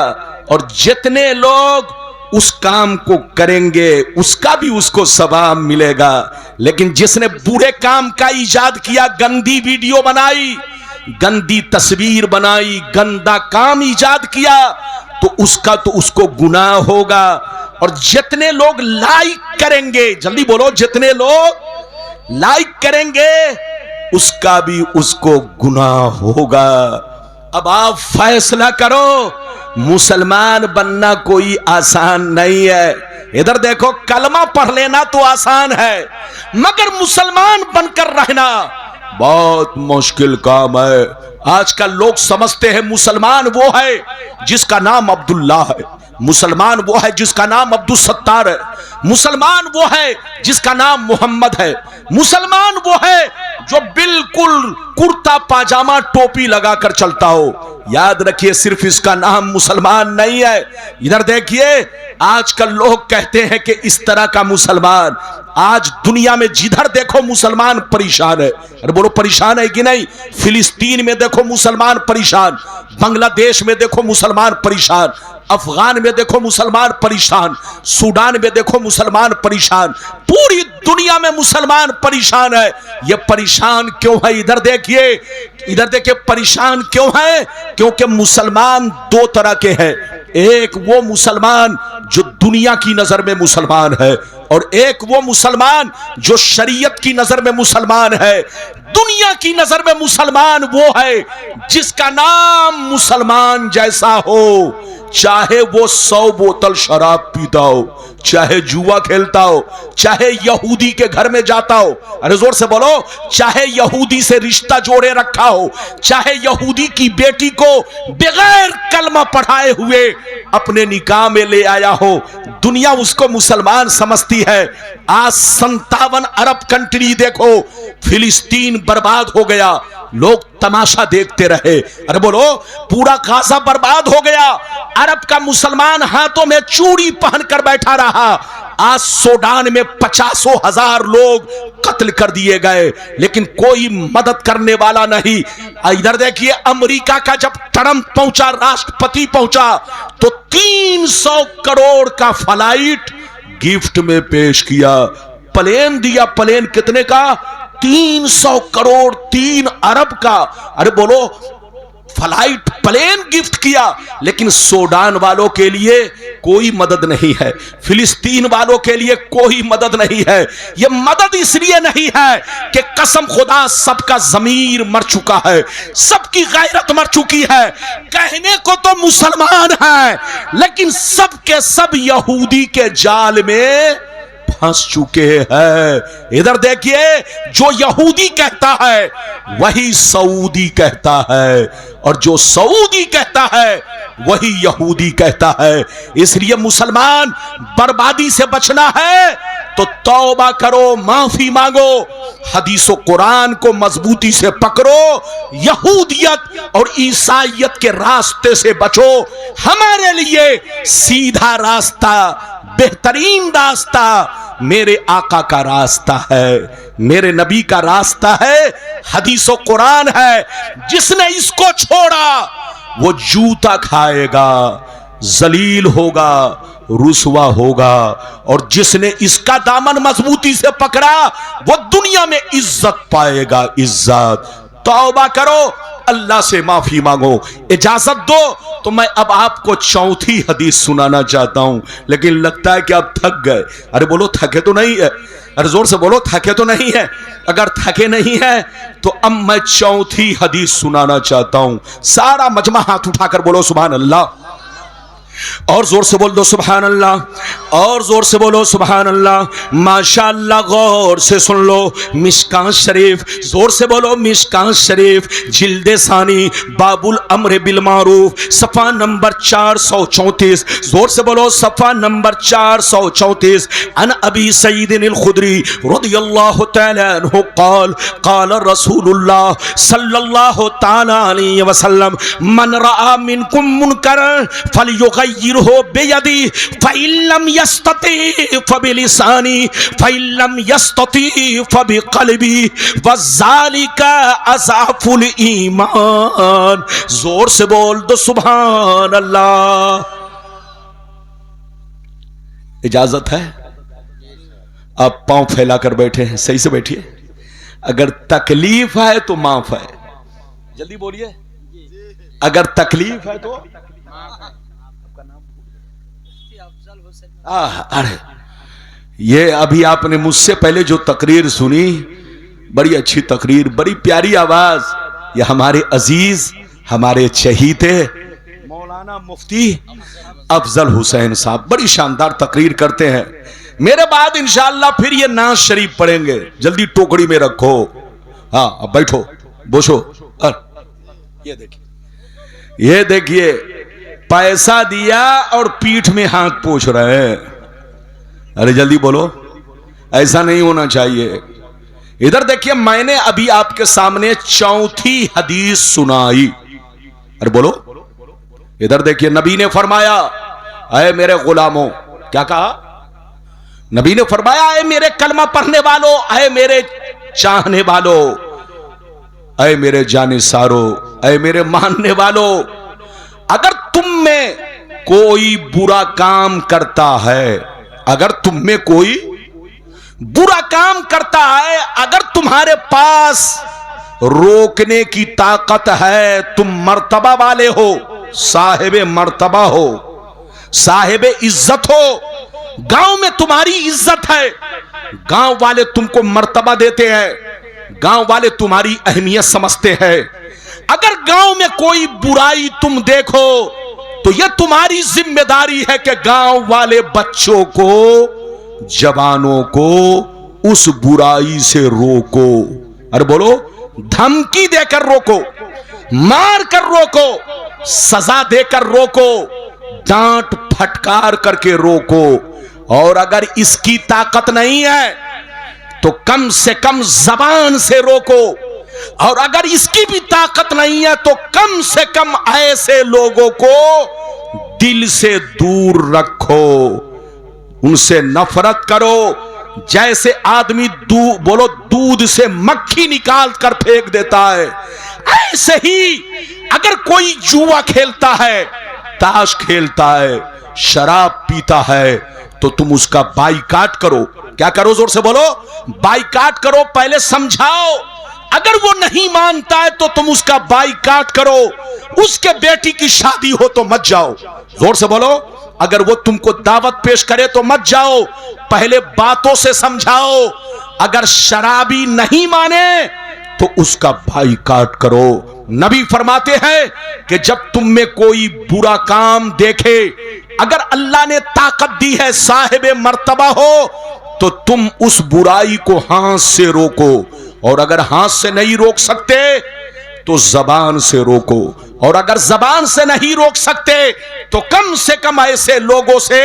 और जितने लोग उस काम को करेंगे उसका भी उसको सवाब मिलेगा। लेकिन जिसने बुरे काम का ईजाद किया, गंदी वीडियो बनाई, गंदी तस्वीर बनाई, गंदा काम ईजाद किया, तो उसका तो उसको गुनाह होगा, और जितने लोग लाइक करेंगे, जल्दी बोलो, जितने लोग लाइक करेंगे उसका भी उसको गुनाह होगा। अब आप फैसला करो, मुसलमान बनना कोई आसान नहीं है। इधर देखो, कलमा पढ़ लेना तो आसान है, मगर मुसलमान बनकर रहना बहुत मुश्किल काम है। आजकल लोग समझते हैं मुसलमान वो है जिसका नाम अब्दुल्ला है, मुसलमान वो है जिसका नाम अब्दुल सत्तार है, मुसलमान वो है जिसका नाम मोहम्मद है, मुसलमान वो है जो बिल्कुल कुर्ता पाजामा टोपी लगाकर चलता हो। याद रखिए, सिर्फ इसका नाम मुसलमान नहीं है। इधर देखिए, आजकल लोग कहते हैं कि इस तरह का मुसलमान, आज दुनिया में जिधर देखो मुसलमान परेशान है। अरे बोलो, परेशान है कि नहीं? फिलिस्तीन में देखो मुसलमान परेशान, बांग्लादेश में देखो मुसलमान परेशान, अफगान में देखो मुसलमान परेशान, सूडान में देखो मुसलमान परेशान, पूरी दुनिया में मुसलमान परेशान है। ये परेशान क्यों है? इधर देखिए, इधर देखिए, परेशान क्यों है? क्योंकि मुसलमान दो तरह के हैं। एक वो मुसलमान जो दुनिया की नजर में मुसलमान है, और एक वो मुसलमान जो शरीयत की नजर में मुसलमान है। दुनिया की नजर में मुसलमान वो है जिसका नाम मुसलमान जैसा हो, चाहे वो 100 बोतल शराब पीता हो, चाहे जुआ खेलता हो, चाहे यहूदी के घर में जाता हो, अरे जोर से बोलो, चाहे यहूदी से रिश्ता जोड़े रखा हो, चाहे यहूदी की बेटी को बगैर कलमा पढ़ाए हुए अपने निकाह में ले आया हो, दुनिया उसको मुसलमान समझती है। आज 57 अरब कंट्री देखो, फिलिस्तीन बर्बाद हो गया, लोग तमाशा देखते रहे। अरे बोलो, पूरा गाजा बर्बाद हो गया, अरब का मुसलमान हाथों में चूड़ी पहनकर बैठा रहा। आज सूडान में 50,000 लोग कत्ल कर दिए गए, लेकिन कोई मदद करने वाला नहीं। इधर देखिए, अमेरिका का जब ट्रंप पहुंचा, राष्ट्रपति पहुंचा, तो 300 करोड़ का फ्लाइट गिफ्ट में पेश किया, प्लेन दिया। प्लेन कितने का? 300 करोड़, 3 अरब का। अरे बोलो, फ्लाइट, प्लेन गिफ्ट किया, लेकिन सूडान वालों के लिए कोई मदद नहीं है, फिलिस्तीन वालों के लिए कोई मदद नहीं है। यह मदद इसलिए नहीं है कि कसम खुदा सबका जमीर मर चुका है, सबकी गैरत मर चुकी है। कहने को तो मुसलमान है, लेकिन सब के सब यहूदी के जाल में फंस चुके हैं। इधर देखिए, जो यहूदी कहता है वही सऊदी कहता है, और जो सऊदी कहता है वही यहूदी कहता है। इसलिए मुसलमान बर्बादी से बचना है तो तौबा करो, माफी मांगो, हदीसो कुरान को मजबूती से पकड़ो, यहूदियत और ईसाइयत के रास्ते से बचो। हमारे लिए सीधा रास्ता, बेहतरीन रास्ता मेरे आका का रास्ता है, मेरे नबी का रास्ता है, हदीसो कुरान है। जिसने इसको छोड़ा वो जूता खाएगा, जलील होगा, रुसवा होगा, और जिसने इसका दामन मजबूती से पकड़ा वो दुनिया में इज्जत पाएगा, इज्जत। तौबा करो, अल्लाह से माफी मांगो। इजाजत दो तो मैं अब आपको चौथी हदीस सुनाना चाहता हूं, लेकिन लगता है कि आप थक गए। अरे बोलो, थके तो नहीं है? अरे जोर से बोलो, थके तो नहीं है? अगर थके नहीं है तो अब मैं चौथी हदीस सुनाना चाहता हूं। सारा मजमा हाथ उठाकर बोलो सुभान अल्लाह, और जोर से बोल दो सुभान अल्लाह, और जोर से बोलो सुभान अल्लाह। माशाअल्लाह, गौर से सुन लो। मिशकात शरीफ, जोर से बोलो मिशकात शरीफ, जिल्दे सानी, बाबुल अम्र बिल मारूफ, सफा नंबर 434। जोर से बोलो सफा नंबर 434। अन अबी सईद अल खुदरी रदियल्लाहु तआला अन्हु क़ाल क़ाल रसूलुल्लाह सल्लल्लाहु तआला अलैहि वसल्लम मन रआ मिनकुम मुनकरन फलयुग़य्यिरहु बियदी फ़इल्लम यस्तती फ़बिलिसानी फ़इल्लम यस्तती फ़बिक़ल्बी वज़ालिका अज़अफ़ुल ईमान। जोर से बोल दो सुभान अल्लाह। इजाजत है? आप पांव फैलाकर बैठे हैं, सही से बैठिए। अगर तकलीफ है तो माफ है, जल्दी बोलिए। अगर तकलीफ है तो अरे ये अभी आपने मुझसे पहले जो तकरीर सुनी, बड़ी अच्छी तकरीर, बड़ी प्यारी आवाज, ये हमारे अजीज, हमारे चहीते मौलाना मुफ्ती अफजल हुसैन साहब बड़ी शानदार तकरीर करते हैं। मेरे बाद इंशाअल्लाह फिर ये नाज शरीफ पढ़ेंगे, जल्दी टोकरी में रखो। हाँ अब बैठो, बोसो। ये देखिए, ये देखिए, पैसा दिया और पीठ में हाथ पोंछ रहे हैं। अरे जल्दी बोलो, ऐसा नहीं होना चाहिए। इधर देखिए, मैंने अभी आपके सामने चौथी हदीस सुनाई। अरे बोलो, इधर देखिए, नबी ने फरमाया, अरे मेरे गुलामों, क्या कहा? नबी ने फरमाया, अरे मेरे कलमा पढ़ने वालों, अरे मेरे चाहने वालों, अरे मेरे जानिसारों, अरे मेरे मानने वालों, अगर तुम में कोई बुरा काम करता है, अगर तुम में कोई बुरा काम करता है, अगर तुम्हारे पास रोकने की ताकत है, तुम मर्तबा वाले हो, साहिबे मर्तबा हो, साहिबे इज्जत हो, गांव में तुम्हारी इज्जत है, गांव वाले तुमको मर्तबा देते हैं, गांव वाले तुम्हारी अहमियत समझते हैं। अगर गांव में कोई बुराई तुम देखो तो यह तुम्हारी जिम्मेदारी है कि गांव वाले बच्चों को, जवानों को उस बुराई से रोको। अरे बोलो, धमकी देकर रोको, मार कर रोको, सजा देकर रोको, डांट फटकार करके रोको। और अगर इसकी ताकत नहीं है तो कम से कम जबान से रोको, और अगर इसकी भी ताकत नहीं है तो कम से कम ऐसे लोगों को दिल से दूर रखो, उनसे नफरत करो। जैसे आदमी बोलो दूध से मक्खी निकाल कर फेंक देता है, ऐसे ही अगर कोई जुआ खेलता है, ताश खेलता है, शराब पीता है, तो तुम उसका बाइकाट करो। क्या करो? जोर से बोलो, बाइकाट करो। पहले समझाओ, अगर वो नहीं मानता है तो तुम उसका बाइकाट करो। उसके बेटी की शादी हो तो मत जाओ। जोर से बोलो, अगर वो तुमको दावत पेश करे तो मत जाओ, पहले बातों से समझाओ। अगर शराबी नहीं माने तो उसका बाइकाट करो। नबी फरमाते हैं कि जब तुम में कोई बुरा काम देखे, अगर अल्लाह ने ताकत दी है, साहिब मर्तबा हो, तो तुम उस बुराई को हाथ से रोको, और अगर हाथ से नहीं रोक सकते तो जबान से रोको, और अगर जबान से नहीं रोक सकते तो कम से कम ऐसे लोगों से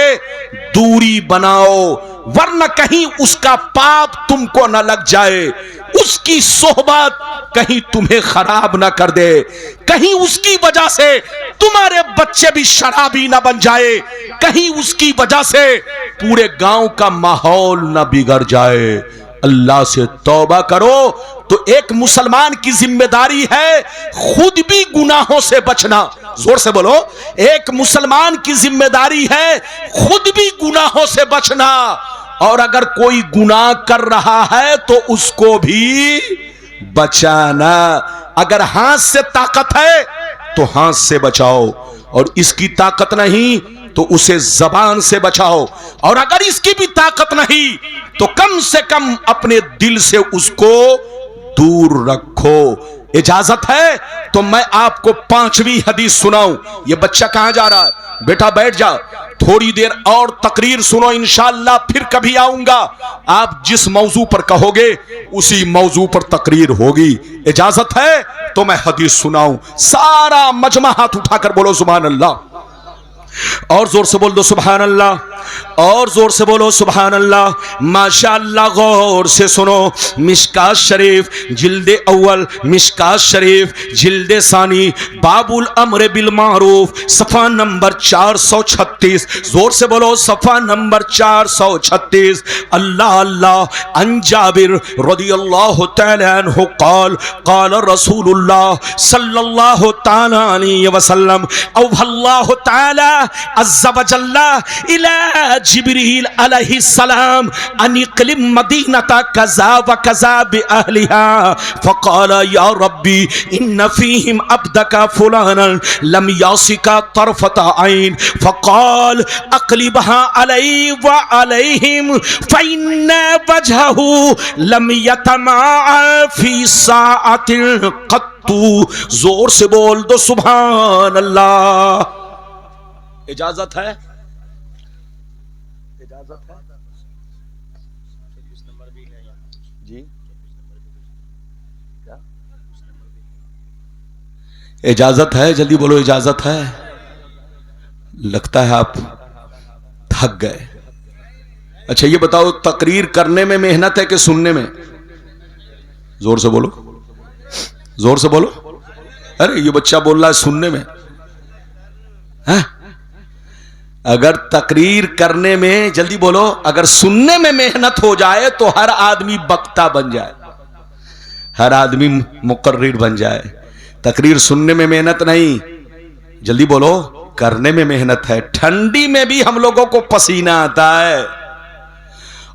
दूरी बनाओ, वरना कहीं उसका पाप तुमको न लग जाए, उसकी सोहबत कहीं तुम्हें खराब ना कर दे, कहीं उसकी वजह से तुम्हारे बच्चे भी शराबी ना बन जाए, कहीं उसकी वजह से पूरे गांव का माहौल ना बिगड़ जाए। अल्लाह से तौबा करो। तो एक मुसलमान की जिम्मेदारी है खुद भी गुनाहों से बचना। जोर से बोलो, एक मुसलमान की जिम्मेदारी है खुद भी गुनाहों से बचना, और अगर कोई गुनाह कर रहा है तो उसको भी बचाना। अगर हाथ से ताकत है तो हाथ से बचाओ, और इसकी ताकत नहीं तो उसे जबान से बचाओ, और अगर इसकी भी ताकत नहीं तो कम से कम अपने दिल से उसको दूर रखो। इजाजत है तो मैं आपको 5वीं हदीस सुनाऊं। ये बच्चा कहां जा रहा है? बेटा बैठ जा, थोड़ी देर और तकरीर सुनो, इंशाअल्लाह फिर कभी आऊंगा। आप जिस मौजू पर कहोगे उसी मौजू पर तकरीर होगी। इजाजत है तो मैं हदीस सुनाऊं। सारा मजमा हाथ उठाकर बोलो सुभान अल्लाह, और जोर से बोल दो सुभान अल्लाह, और जोर से बोलो सुभान अल्लाह। माशाअल्लाह, गौर से सुनो। मिशकात शरीफ जिल्दे अव्वल, मिशकात शरीफ जिल्दे सानी, बाबुल अम्र बिल मारूफ, सफा नंबर 436। जोर से बोलो सफा नंबर 436। अल्लाह अल्लाह। अन जाबिर रदियल्लाहु तआला अन्हु क़ाल क़ाल रसूलुल्लाह सल्लल्लाहु तआला अलैहि वसल्लम अव्वल्लाहु तआला अज़्ज़ा व जल्ला इला जिब्रील अलैहिस्सलाम अनिक़लिम मदीनता कज़ा व कज़ा बिअहलिहा फ़क़ाल या रब्बी इन्न फ़ीहिम अब्दका फ़ुलानन लम यासिका तरफ़ता ऐन फ़क़ाल अक़लिबहा अलैहि व अलैहिम फ़इन्न वजहहु लम यतमाअ फ़ी साअतिन क़त्तु। जोर से बोल दो सुभान अल्लाह। इजाजत है? इजाजत है जी? क्या इजाजत है? जल्दी बोलो इजाजत है। लगता है आप थक गए। अच्छा ये बताओ, तकरीर करने में मेहनत है कि सुनने में? जोर से बोलो, जोर से बोलो। अरे ये बच्चा बोल रहा है सुनने में है? अगर तकरीर करने में, जल्दी बोलो, अगर सुनने में मेहनत हो जाए तो हर आदमी वक्ता बन जाए, हर आदमी मुकर्रिर बन जाए। तकरीर सुनने में मेहनत नहीं, जल्दी बोलो, करने में मेहनत है। ठंडी में भी हम लोगों को पसीना आता है,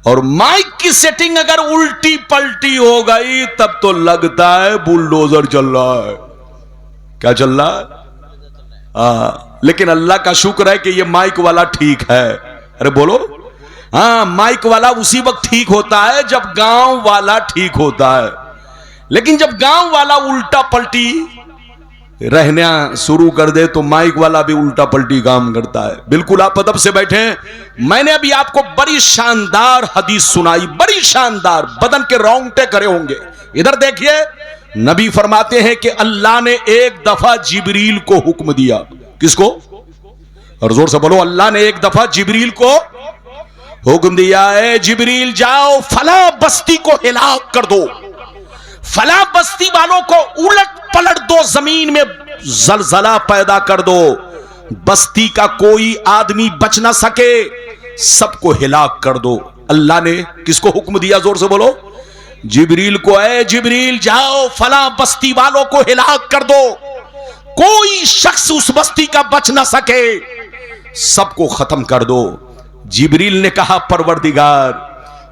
और माइक की सेटिंग अगर उल्टी पलटी हो गई तब तो लगता है बुलडोजर चल रहा है। क्या चल रहा है? लेकिन अल्लाह का शुक्र है कि ये माइक वाला ठीक है। अरे बोलो, हाँ, माइक वाला उसी वक्त ठीक होता है जब गांव वाला ठीक होता है, लेकिन जब गांव वाला उल्टा पलटी रहना शुरू कर दे तो माइक वाला भी उल्टा पलटी काम करता है। बिल्कुल आप अदब से बैठे। मैंने अभी आपको बड़ी शानदार हदीस सुनाई, बड़ी शानदार, बदन के रोंगटे करे होंगे। इधर देखिए, नबी फरमाते हैं कि अल्लाह ने एक दफा जिब्रील को हुक्म दिया। किसको? और जोर से बोलो, अल्लाह ने एक दफा जिब्रील को हुक्म दिया है, जिब्रील जाओ फला बस्ती को हिलाक कर दो, फला बस्ती वालों को उलट पलट दो, जमीन में जलजला पैदा कर दो, बस्ती का कोई आदमी बच ना सके, सबको हिलाक कर दो। अल्लाह ने किसको हुक्म दिया? जोर से बोलो, जिब्रील को। है जिब्रील जाओ फला बस्ती वालों को हिलाक कर दो, कोई शख्स उस बस्ती का बच ना सके, सबको खत्म कर दो। जिब्रील ने कहा, परवरदिगार,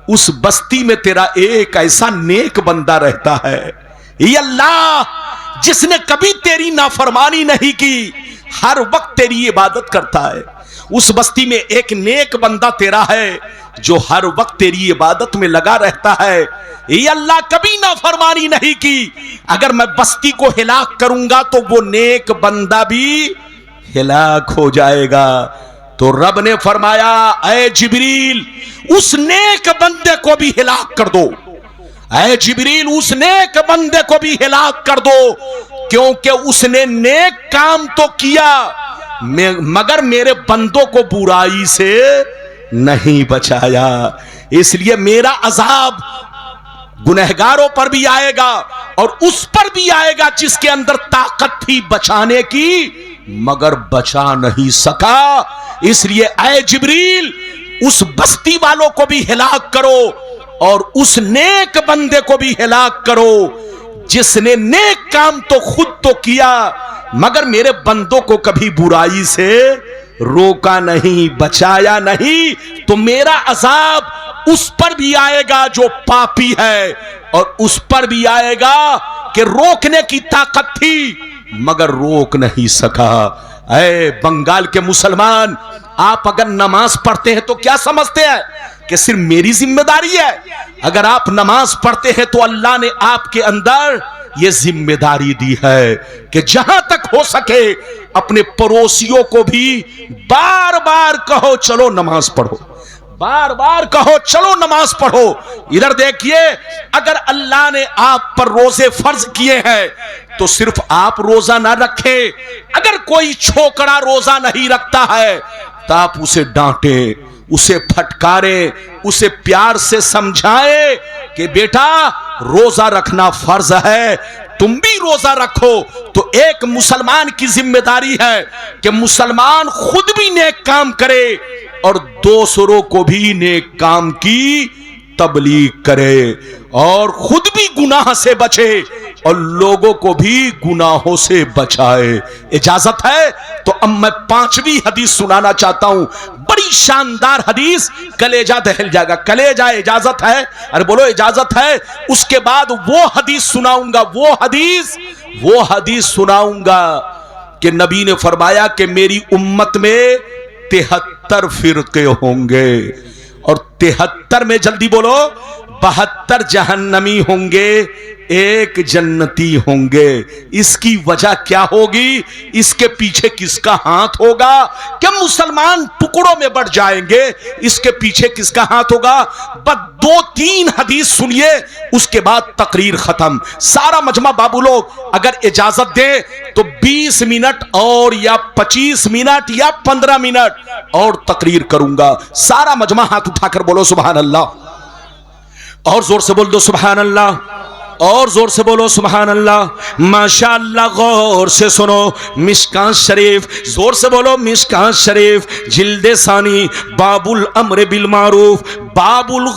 उस बस्ती में तेरा एक ऐसा नेक बंदा रहता है, ये अल्लाह, जिसने कभी तेरी नाफरमानी नहीं की, हर वक्त तेरी इबादत करता है। उस बस्ती में एक नेक बंदा तेरा है जो हर वक्त तेरी इबादत में लगा रहता है, ये अल्लाह कभी नाफरमानी नहीं की। अगर मैं बस्ती को हिलाक करूंगा तो वो नेक बंदा भी हिलाक हो जाएगा। तो रब ने फरमाया, ऐ जिब्रील उस नेक बंदे को भी हिलाक कर दो, ऐ जिब्रील उस नेक बंदे को भी हिलाक कर दो, क्योंकि उसने नेक काम तो किया मगर मेरे बंदों को बुराई से नहीं बचाया। इसलिए मेरा अजाब गुनहगारों पर भी आएगा और उस पर भी आएगा जिसके अंदर ताकत थी बचाने की मगर बचा नहीं सका। इसलिए ऐ जिब्रील उस बस्ती वालों को भी हिलाक करो और उस नेक बंदे को भी हिलाक करो जिसने नेक काम तो खुद तो किया मगर मेरे बंदों को कभी बुराई से रोका नहीं, बचाया नहीं। तो मेरा अजाब उस पर भी आएगा जो पापी है और उस पर भी आएगा कि रोकने की ताकत थी मगर रोक नहीं सका। ऐ बंगाल के मुसलमान, आप अगर नमाज पढ़ते हैं तो क्या समझते हैं कि सिर्फ मेरी जिम्मेदारी है? अगर आप नमाज पढ़ते हैं तो अल्लाह ने आपके अंदर यह जिम्मेदारी दी है कि जहां तक हो सके अपने पड़ोसियों को भी बार बार कहो चलो नमाज पढ़ो, बार बार कहो चलो नमाज पढ़ो। इधर देखिए, अगर अल्लाह ने आप पर रोजे फर्ज किए हैं तो सिर्फ आप रोजा ना रखें, अगर कोई छोकरा रोजा नहीं रखता है तो आप उसे डांटे, उसे फटकारे, उसे प्यार से समझाए कि बेटा रोजा रखना फर्ज है, तुम भी रोजा रखो। तो एक मुसलमान की जिम्मेदारी है कि मुसलमान खुद भी नेक काम करे और दूसरों को भी नेक काम की तबलीग करे और खुद भी गुनाह से बचे और लोगों को भी गुनाहों से बचाए। इजाजत है तो अब मैं 5वीं हदीस सुनाना चाहता हूं, बड़ी शानदार हदीस, कलेजा दहल जाएगा। कलेजा, इजाजत है? अरे बोलो इजाजत है। उसके बाद वो हदीस सुनाऊंगा, वो हदीस सुनाऊंगा कि नबी ने फरमाया कि मेरी उम्मत में 73 फिरके होंगे और 73 में जल्दी बोलो 72 जहन्नमी होंगे, 1 जन्नती होंगे। इसकी वजह क्या होगी? इसके पीछे किसका हाथ होगा? क्या मुसलमान टुकड़ों में बढ़ जाएंगे? इसके पीछे किसका हाथ होगा? बस 2-3 हदीस सुनिए, उसके बाद तकरीर खत्म। सारा मजमा बाबू लोग अगर इजाजत दे तो 20 मिनट और या 25 मिनट या 15 मिनट और तकरीर करूंगा। सारा मजमा हाथ उठाकर बोलो सुभान अल्लाह, और जोर से बोल दो सुभान अल्लाह, और जोर से बोलो सुभान अल्लाह। माशाअल्लाह, गौर से सुनो मिशकात शरीफ, जोर से बोलो मिशकात शरीफ, जिल्दे सानी, बाबुल अम्र बिल मारूफ, बाबुल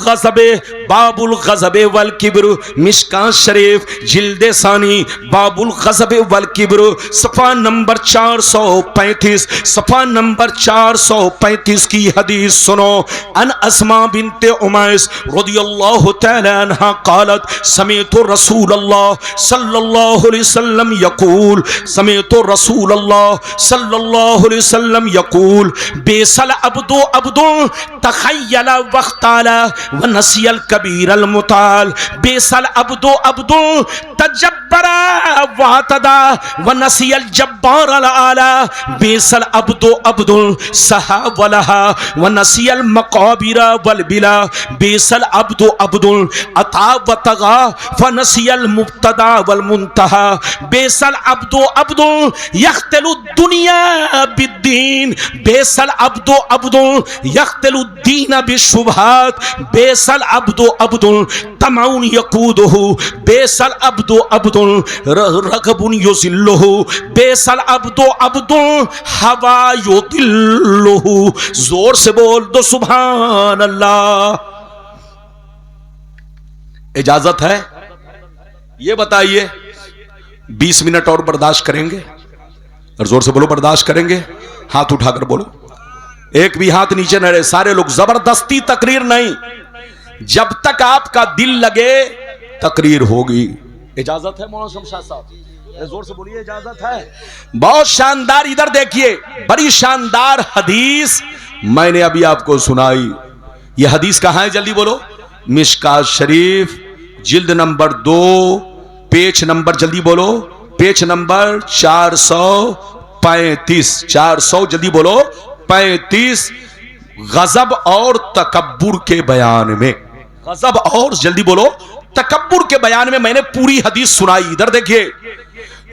गज़बे वल किब्र। मिशकात शरीफ जिल्दे सानी, बाबुल गज़बे वल किब्र, सफ़ा नंबर 435, सफ़ा नंबर 435 की हदीस सुनो। अन अस्मा बिन्ते उमैस रज़ियल्लाहु तआला अन्हा क़ालत समीअतु रसूलल्लाह सल्लल्लाहु अलैहि वसल्लम यकूल, समीअतु रसूलल्लाह सल्लल्लाहु अलैहि वसल्लम यकूल, बेसल अब्दु तखय्यल वख्ताला व नसियल कबीरल मुताल, बेसल अब्दु तजब्बरा वातदा व नसियल जब्बारल आला, बेसल अब्दु सहा वलहा व नसियल मकाबिरा वल बिला, बेसल अब्दु अता व तगा व नसियल मुब्तदा वल मुंतहा, बेसल अब्दु यख्तलु दुनिया बिद्दीन, बेसल अब्दु यख्तलु दीन बिशुबहात, बेसल अब्दु तमौन यकूदुहु, बेसल अब्दु रगबुन युजिल्लुहु, बेसल अब्दु हवा युदिल्लुहु। जोर से बोल दो सुभान अल्लाह। इजाजत है? ये बताइए 20 मिनट और बर्दाश्त करेंगे? और जोर से बोलो बर्दाश्त करेंगे। हाथ उठाकर बोलो, एक भी हाथ नीचे न रहे, सारे लोग। जबरदस्ती तकरीर नहीं, जब तक आपका दिल लगे तकरीर होगी। इजाजत है मौलाना शमशाद साहब? जोर से बोलिए इजाजत है। बहुत शानदार, इधर देखिए, बड़ी शानदार हदीस मैंने अभी आपको सुनाई। यह हदीस कहां है? जल्दी बोलो। मिशकात शरीफ जिल्द नंबर 2 पेज नंबर, जल्दी बोलो, पेज नंबर 435, 400, जल्दी बोलो 35 गजब और तकब्बुर के बयान में, गजब और जल्दी बोलो तकब्बुर के बयान में मैंने पूरी हदीस सुनाई। इधर देखिए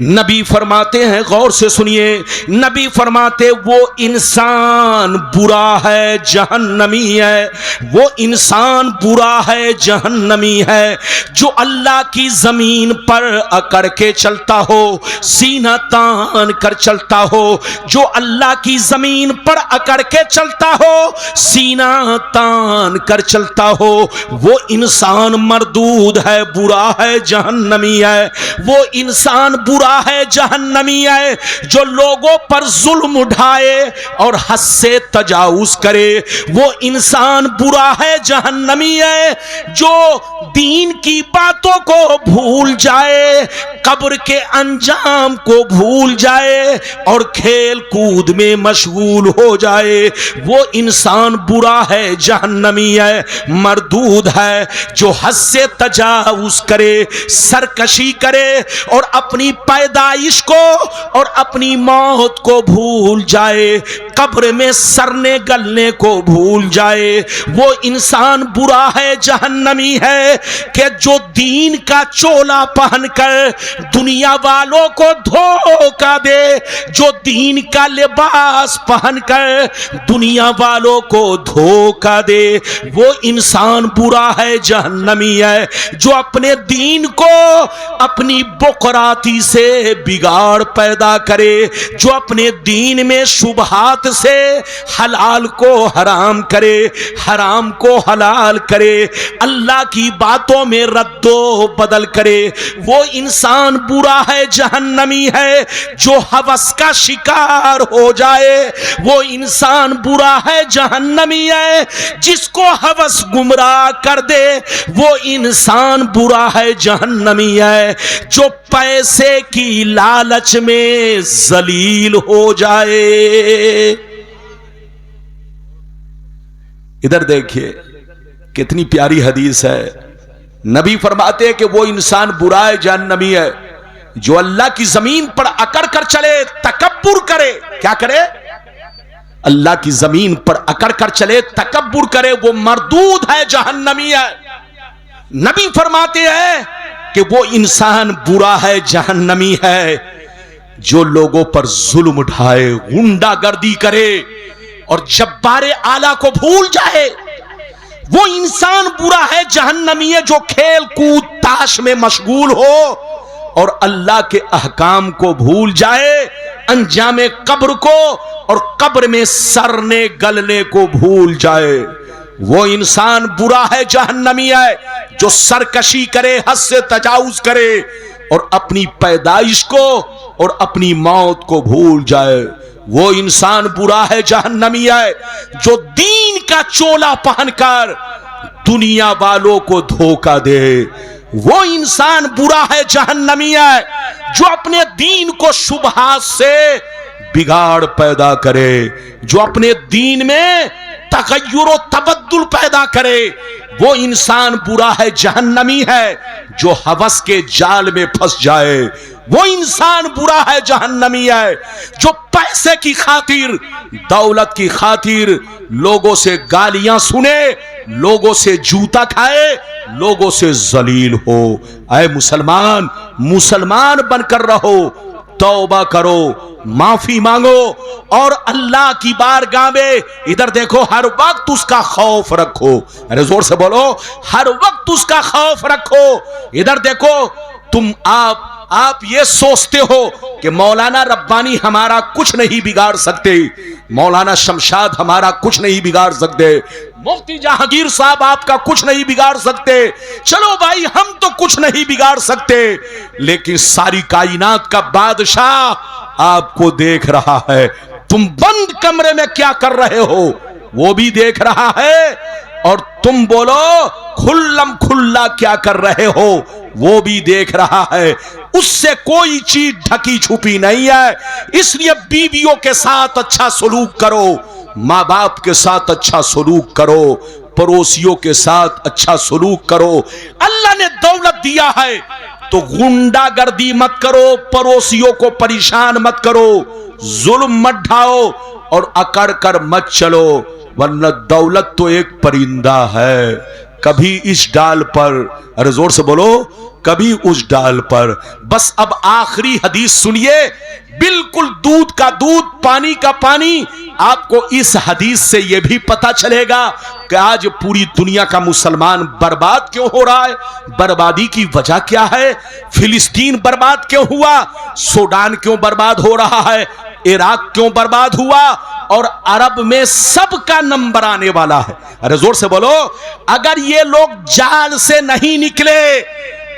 नबी फरमाते हैं, गौर से सुनिए, नबी फरमाते वो इंसान बुरा है जहन्नमी है, वो इंसान बुरा है जहन्नमी है जो अल्लाह की जमीन पर अकड़ के चलता हो, सीना तान कर चलता हो, जो अल्लाह की जमीन पर अकड़ के चलता हो, सीना तान कर चलता हो, वो इंसान मरदूद है, बुरा है, जहन्नमी है। वो इंसान बुरा है, जहन्नमी है जो लोगों पर जुल्म उठाए और हद से तजाउज करे। वो इंसान बुरा है, जहन्नमी है जो दीन की बातों को भूल जाए, कब्र के अंजाम को भूल जाए और खेल कूद में मशगूल हो जाए। वो इंसान बुरा है, जहन्नमी है, मरदूद है जो हद से तजाउज करे, सरकशी करे और अपनी पैदाइश को और अपनी मौत को भूल जाए, कब्र में सरने गलने को भूल जाए। वो इंसान बुरा है, जहन्नमी है कि जो दीन का चोला पहनकर दुनिया वालों को धोखा दे, जो दीन का लिबास पहनकर दुनिया वालों को धोखा दे। वो इंसान बुरा है, जहन्नमी है जो अपने दीन को अपनी बुकराती से बिगाड़ पैदा करे, जो अपने दीन में शुबहात से हलाल को हराम करे, हराम को हलाल करे, अल्लाह की बातों में रद्दो बदल करे। वो इंसान बुरा है, जहन्नमी है जो हवस का शिकार हो जाए। वो इंसान बुरा है, जहन्नमी है जिसको हवस गुमराह कर दे। वो इंसान बुरा है, जहन्नमी है जो पैसे की लालच में जलील हो जाए। इधर देखिए कितनी प्यारी हदीस है। नबी फरमाते हैं कि वो इंसान बुरा है, जहन्नमी है जो अल्लाह की जमीन पर अकड़ कर चले, तकब्बुर करे। क्या करे? अल्लाह की जमीन पर अकड़ कर चले, तकब्बुर करे। वो मरदूद है, जहन्नमी है। नबी फरमाते हैं कि वो इंसान बुरा है, जहन्नमी है जो लोगों पर जुल्म उठाए, गुंडागर्दी करे और जब्बारे आला को भूल जाए। वो इंसान बुरा है, जहन्नमी है जो खेल कूद ताश में मशगूल हो और अल्लाह के अहकाम को भूल जाए, अंजामे कब्र को और कब्र में सरने गलने को भूल जाए। वो इंसान बुरा है, जहन्नमी है जो सरकशी करे, हद से तजाउज करे और अपनी पैदाइश को और अपनी मौत को भूल जाए। वो इंसान बुरा है, जहन्नमी है जो दीन का चोला पहनकर दुनिया वालों को धोखा दे। वो इंसान बुरा है, जहन्नमी है जो अपने दीन को शुबहात से बिगाड़ पैदा करे, जो अपने दीन में तगय्युर और तबद्दुल पैदा करे। वो इंसान बुरा है, जहन्नमी है जो हवस के जाल में फंस जाए। वो इंसान बुरा है, जहन्नमी है जो पैसे की खातिर, दौलत की खातिर लोगों से गालियां सुने, लोगों से जूता खाए, लोगों से जलील हो। ऐ मुसलमान, मुसलमान बनकर रहो, तौबा करो, माफी मांगो और अल्लाह की बारगाह में इधर देखो हर वक्त उसका खौफ रखो। अरे जोर से बोलो, हर वक्त उसका खौफ रखो। इधर देखो तुम आप ये सोचते हो कि मौलाना रब्बानी हमारा कुछ नहीं बिगाड़ सकते, मौलाना शमशाद हमारा कुछ नहीं बिगाड़ सकते, मुफ्ती जहांगीर साहब आपका कुछ नहीं बिगाड़ सकते। चलो भाई हम तो कुछ नहीं बिगाड़ सकते, लेकिन सारी कायनात का बादशाह आपको देख रहा है। तुम बंद कमरे में क्या कर रहे हो वो भी देख रहा है, और तुम बोलो खुल्लम खुल्ला क्या कर रहे हो वो भी देख रहा है। उससे कोई चीज ढकी छुपी नहीं है। इसलिए बीवियों के साथ अच्छा सलूक करो, माँ बाप के साथ अच्छा सलूक करो, पड़ोसियों के साथ अच्छा सलूक करो। अल्लाह ने दौलत दिया है, तो गुंडागर्दी मत करो, पड़ोसियों को परेशान मत करो, जुल्म मत ढाओ और अकड़ कर मत चलो, वरना दौलत तो एक परिंदा है, कभी इस डाल पर, अरे जोर से बोलो, कभी उस डाल पर। बस अब आखिरी हदीस सुनिए, बिल्कुल दूध का दूध, पानी का पानी। आपको इस हदीस से यह भी पता चलेगा कि आज पूरी दुनिया का मुसलमान बर्बाद क्यों हो रहा है, बर्बादी की वजह क्या है। फिलिस्तीन बर्बाद क्यों हुआ, सूडान क्यों बर्बाद हो रहा है, इराक क्यों बर्बाद हुआ, और अरब में सबका नंबर आने वाला है। अरे जोर से बोलो, अगर ये लोग जाल से नहीं निकले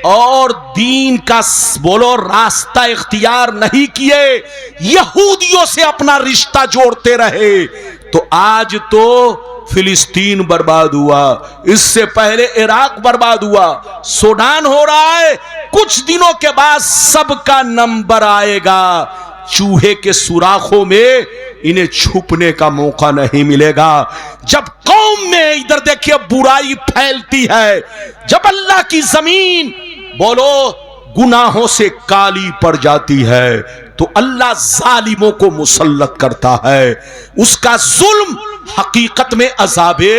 और दीन का बोलो रास्ता इख्तियार नहीं किए, यहूदियों से अपना रिश्ता जोड़ते रहे, तो आज तो फिलिस्तीन बर्बाद हुआ, इससे पहले इराक बर्बाद हुआ, सूडान हो रहा है, कुछ दिनों के बाद सबका नंबर आएगा। चूहे के सुराखों में इन्हें छुपने का मौका नहीं मिलेगा। जब कौम में इधर देखिए बुराई फैलती है, जब अल्लाह की जमीन बोलो गुनाहों से काली पड़ जाती है, तो अल्लाह जालिमों को मुसल्लत करता है। उसका जुल्म हकीकत में अज़ाबे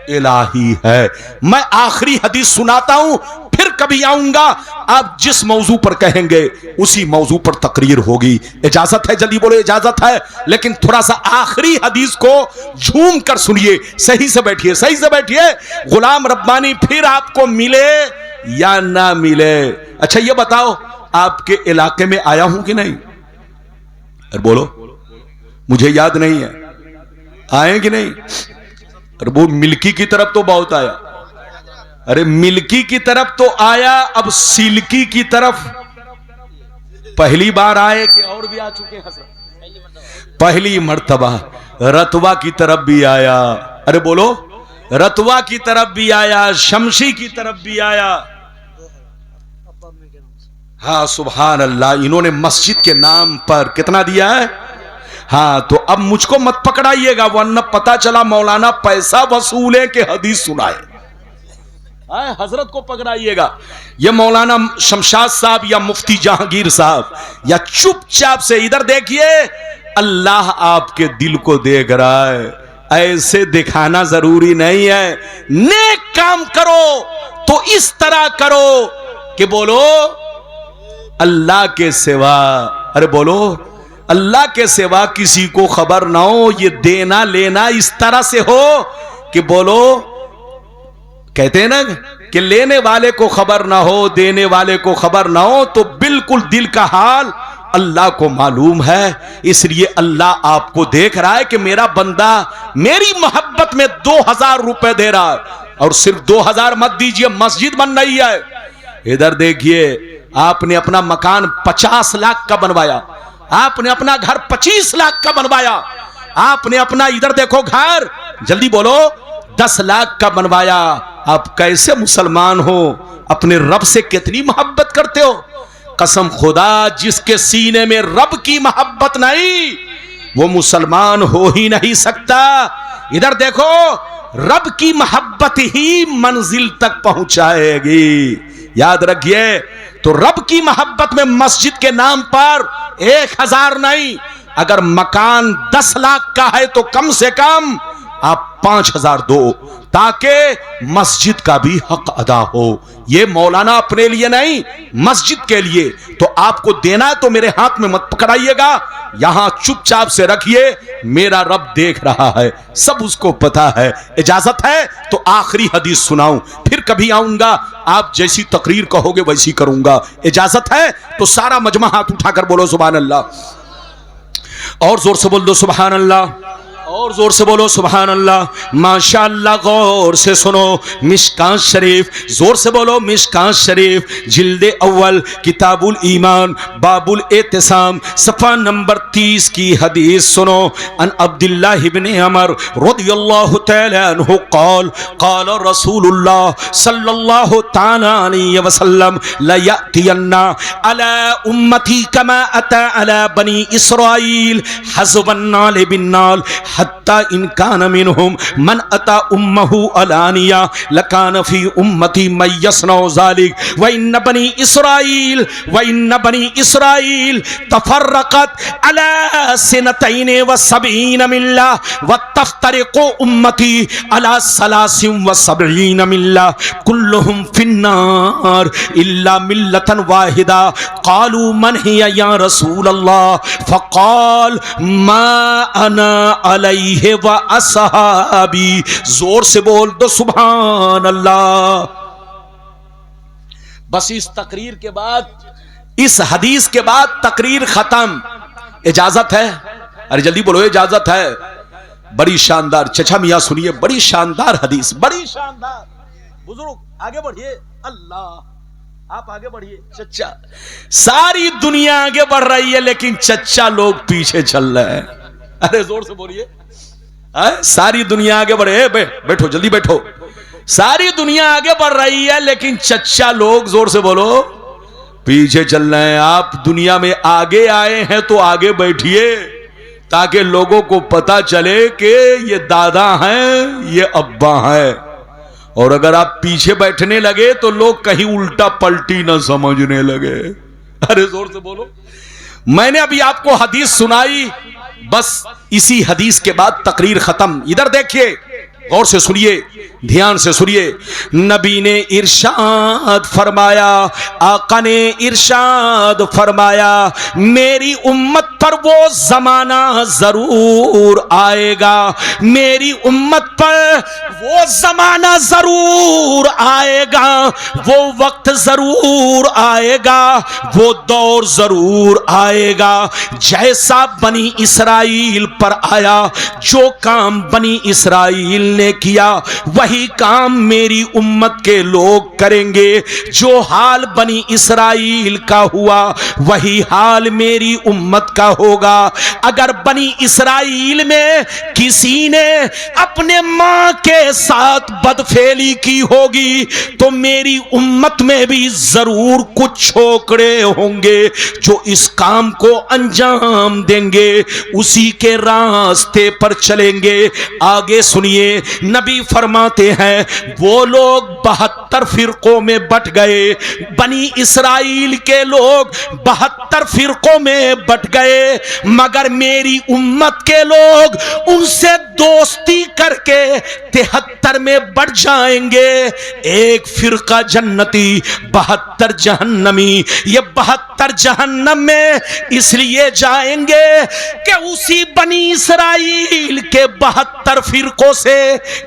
इलाही है। मैं आखिरी हदीस सुनाता हूं, फिर कभी आऊंगा, आप जिस मौजू पर कहेंगे उसी मौजू पर तकरीर होगी। इजाजत है? जल्दी बोलो इजाजत है। लेकिन थोड़ा सा आखिरी हदीस को झूम कर सुनिए, सही से बैठिए, सही से बैठिए। गुलाम रब्बानी फिर आपको मिले या ना मिले। अच्छा ये बताओ, आपके इलाके में आया हूं कि नहीं? अरे बोलो, मुझे याद नहीं है, आए कि नहीं? अरे वो मिल्की की तरफ तो बहुत आया, अरे मिल्की की तरफ तो आया, अब सिल्की की तरफ पहली बार आए कि और भी आ चुके हैं? पहली मर्तबा। रतवा की तरफ भी आया, अरे बोलो, रतवा की तरफ भी आया, शमशी की तरफ भी आया। हाँ सुभान अल्लाह, इन्होंने मस्जिद के नाम पर कितना दिया है। हाँ तो अब मुझको मत पकड़ाइएगा, वरना पता चला मौलाना पैसा वसूले के हदीस सुनाए। हजरत को पकड़ाइएगा, ये मौलाना शमशाद साहब या मुफ्ती जहांगीर साहब, या चुपचाप से इधर देखिए, अल्लाह आपके दिल को देख रहा है। ऐसे दिखाना जरूरी नहीं है, नेक काम करो तो इस तरह करो कि बोलो अल्लाह के सिवा, अरे बोलो अल्लाह के सिवा किसी को खबर ना हो। ये देना लेना इस तरह से हो कि बोलो, कहते हैं ना कि लेने वाले को खबर ना हो, देने वाले को खबर ना हो, तो बिल्कुल दिल का हाल अल्लाह को मालूम है। इसलिए अल्लाह आपको देख रहा है कि मेरा बंदा मेरी मोहब्बत में 2000 रुपए दे रहा है, और सिर्फ 2000 मत दीजिए, मस्जिद बन रही है। इधर देखिए, आपने अपना मकान 50 लाख का बनवाया, आपने अपना घर 25 लाख का बनवाया, आपने अपना इधर देखो घर, जल्दी बोलो, 10 लाख का बनवाया। आप कैसे मुसलमान हो? अपने रब से कितनी मोहब्बत करते हो? कसम खुदा, जिसके सीने में रब की मोहब्बत नहीं, वो मुसलमान हो ही नहीं सकता। इधर देखो, रब की मोहब्बत ही मंजिल तक पहुंचाएगी, याद रखिए। तो रब की मोहब्बत में मस्जिद के नाम पर 1000 नहीं, अगर मकान 10 लाख का है तो कम से कम आप 5000 दो, ताकि मस्जिद का भी हक अदा हो। ये मौलाना अपने लिए नहीं, मस्जिद के लिए। तो आपको देना है तो मेरे हाथ में मत पकड़ाइएगा, यहां चुपचाप से रखिए, मेरा रब देख रहा है, सब उसको पता है। इजाजत है तो आखिरी हदीस सुनाऊं, फिर कभी आऊंगा, आप जैसी तकरीर कहोगे वैसी करूंगा। इजाजत है तो सारा मजमा हाथ उठाकर बोलो सुभान अल्लाह, और जोर से बोल दो सुभान अल्लाह, और जोर से बोलो सुभान अल्लाह। माशाअल्लाह, गौर से सुनो, मिशकात शरीफ, जोर से बोलो मिशकात शरीफ, जिल्दे अव्वल, किताबुल ईमान, बाबुल एतिसाम, सफ़ा नंबर 30 की हदीस सुनो। अन अब्दुल्लाह इब्न उमर रदियल्लाहु तआला अन्हु क़ाल क़ाल रसूलुल्लाह सल्लल्लाहु तआला अलैहि वसल्लम ला यातियन्ना अला उम्मती कमा अता अला बनी इसराइल हज़बन नाल बिन नाल। हत्ता इन कान मिनहुम मन अता उम्महु अलानिया लकान फी उम्मती मयस्नो ज़ालिक व इन बनी इसराइल तफर्रकत अला सिनतैन व सबईन मिल्ला व तफ्तरिकु उम्मती अला सलासिन व सबईन मिल्ला कुल्लुहुम फिन्नार इल्ला मिल्लतन वाहिदा क़ालू मन हिया या रसूल अल्लाह फ़क़ाल मा अना अलैहि व असहाबी। जोर से बोल दो सुभान अल्लाह। बस इस तकरीर के बाद, इस हदीस के बाद तकरीर खत्म। इजाजत है? अरे जल्दी बोलो, इजाजत है। बड़ी शानदार, चचा मियां सुनिए, बड़ी शानदार हदीस, बड़ी शानदार। बुजुर्ग आगे बढ़िए, अल्लाह आप आगे बढ़िए। चचा, सारी दुनिया आगे बढ़ रही है लेकिन चचा लोग पीछे चल रहे हैं। अरे जोर से बोलिए, सारी दुनिया आगे बढ़े। बैठो जल्दी बैठो। सारी दुनिया आगे बढ़ रही है लेकिन चचा लोग, जोर से बोलो, पीछे चल रहे हैं। आप दुनिया में आगे आए हैं तो आगे बैठिए ताकि लोगों को पता चले कि ये दादा हैं, ये अब्बा हैं। और अगर आप पीछे बैठने लगे तो लोग कहीं उल्टा पलटी ना समझने लगे। अरे जोर से बोलो। मैंने अभी आपको हदीस सुनाई, बस इसी हदीस के बाद तकरीर खत्म। इधर देखिए, गौर से सुनिए, ध्यान से सुनिए। नबी ने इरशाद फरमाया, आका ने इरशाद फरमाया, मेरी उम्मत पर वो जमाना जरूर आएगा, मेरी उम्मत पर वो जमाना जरूर आएगा, वो वक्त जरूर आएगा, वो दौर जरूर आएगा जैसा बनी इसराइल पर आया। जो काम बनी इसराइल ने किया वही काम मेरी उम्मत के लोग करेंगे। जो हाल बनी इसराइल का हुआ वही हाल मेरी उम्मत का होगा। अगर बनी इसराइल में किसी ने अपने मां के साथ बदफेली की होगी तो मेरी उम्मत में भी जरूर कुछ छोकरे होंगे जो इस काम को अंजाम देंगे, उसी के रास्ते पर चलेंगे। आगे सुनिए, नबी फरमाते हैं वो लोग 72 फिरकों में बट गए। बनी इसराइल के लोग 72 फिरकों में बट गए, मगर मेरी उम्मत के लोग उनसे दोस्ती करके 73 में बढ़ जाएंगे। एक फिरका जन्नती, 72 जहन्नमी। ये 72 जहन्नम में इसलिए जाएंगे कि उसी बनी इसराइल के 72 फिरकों से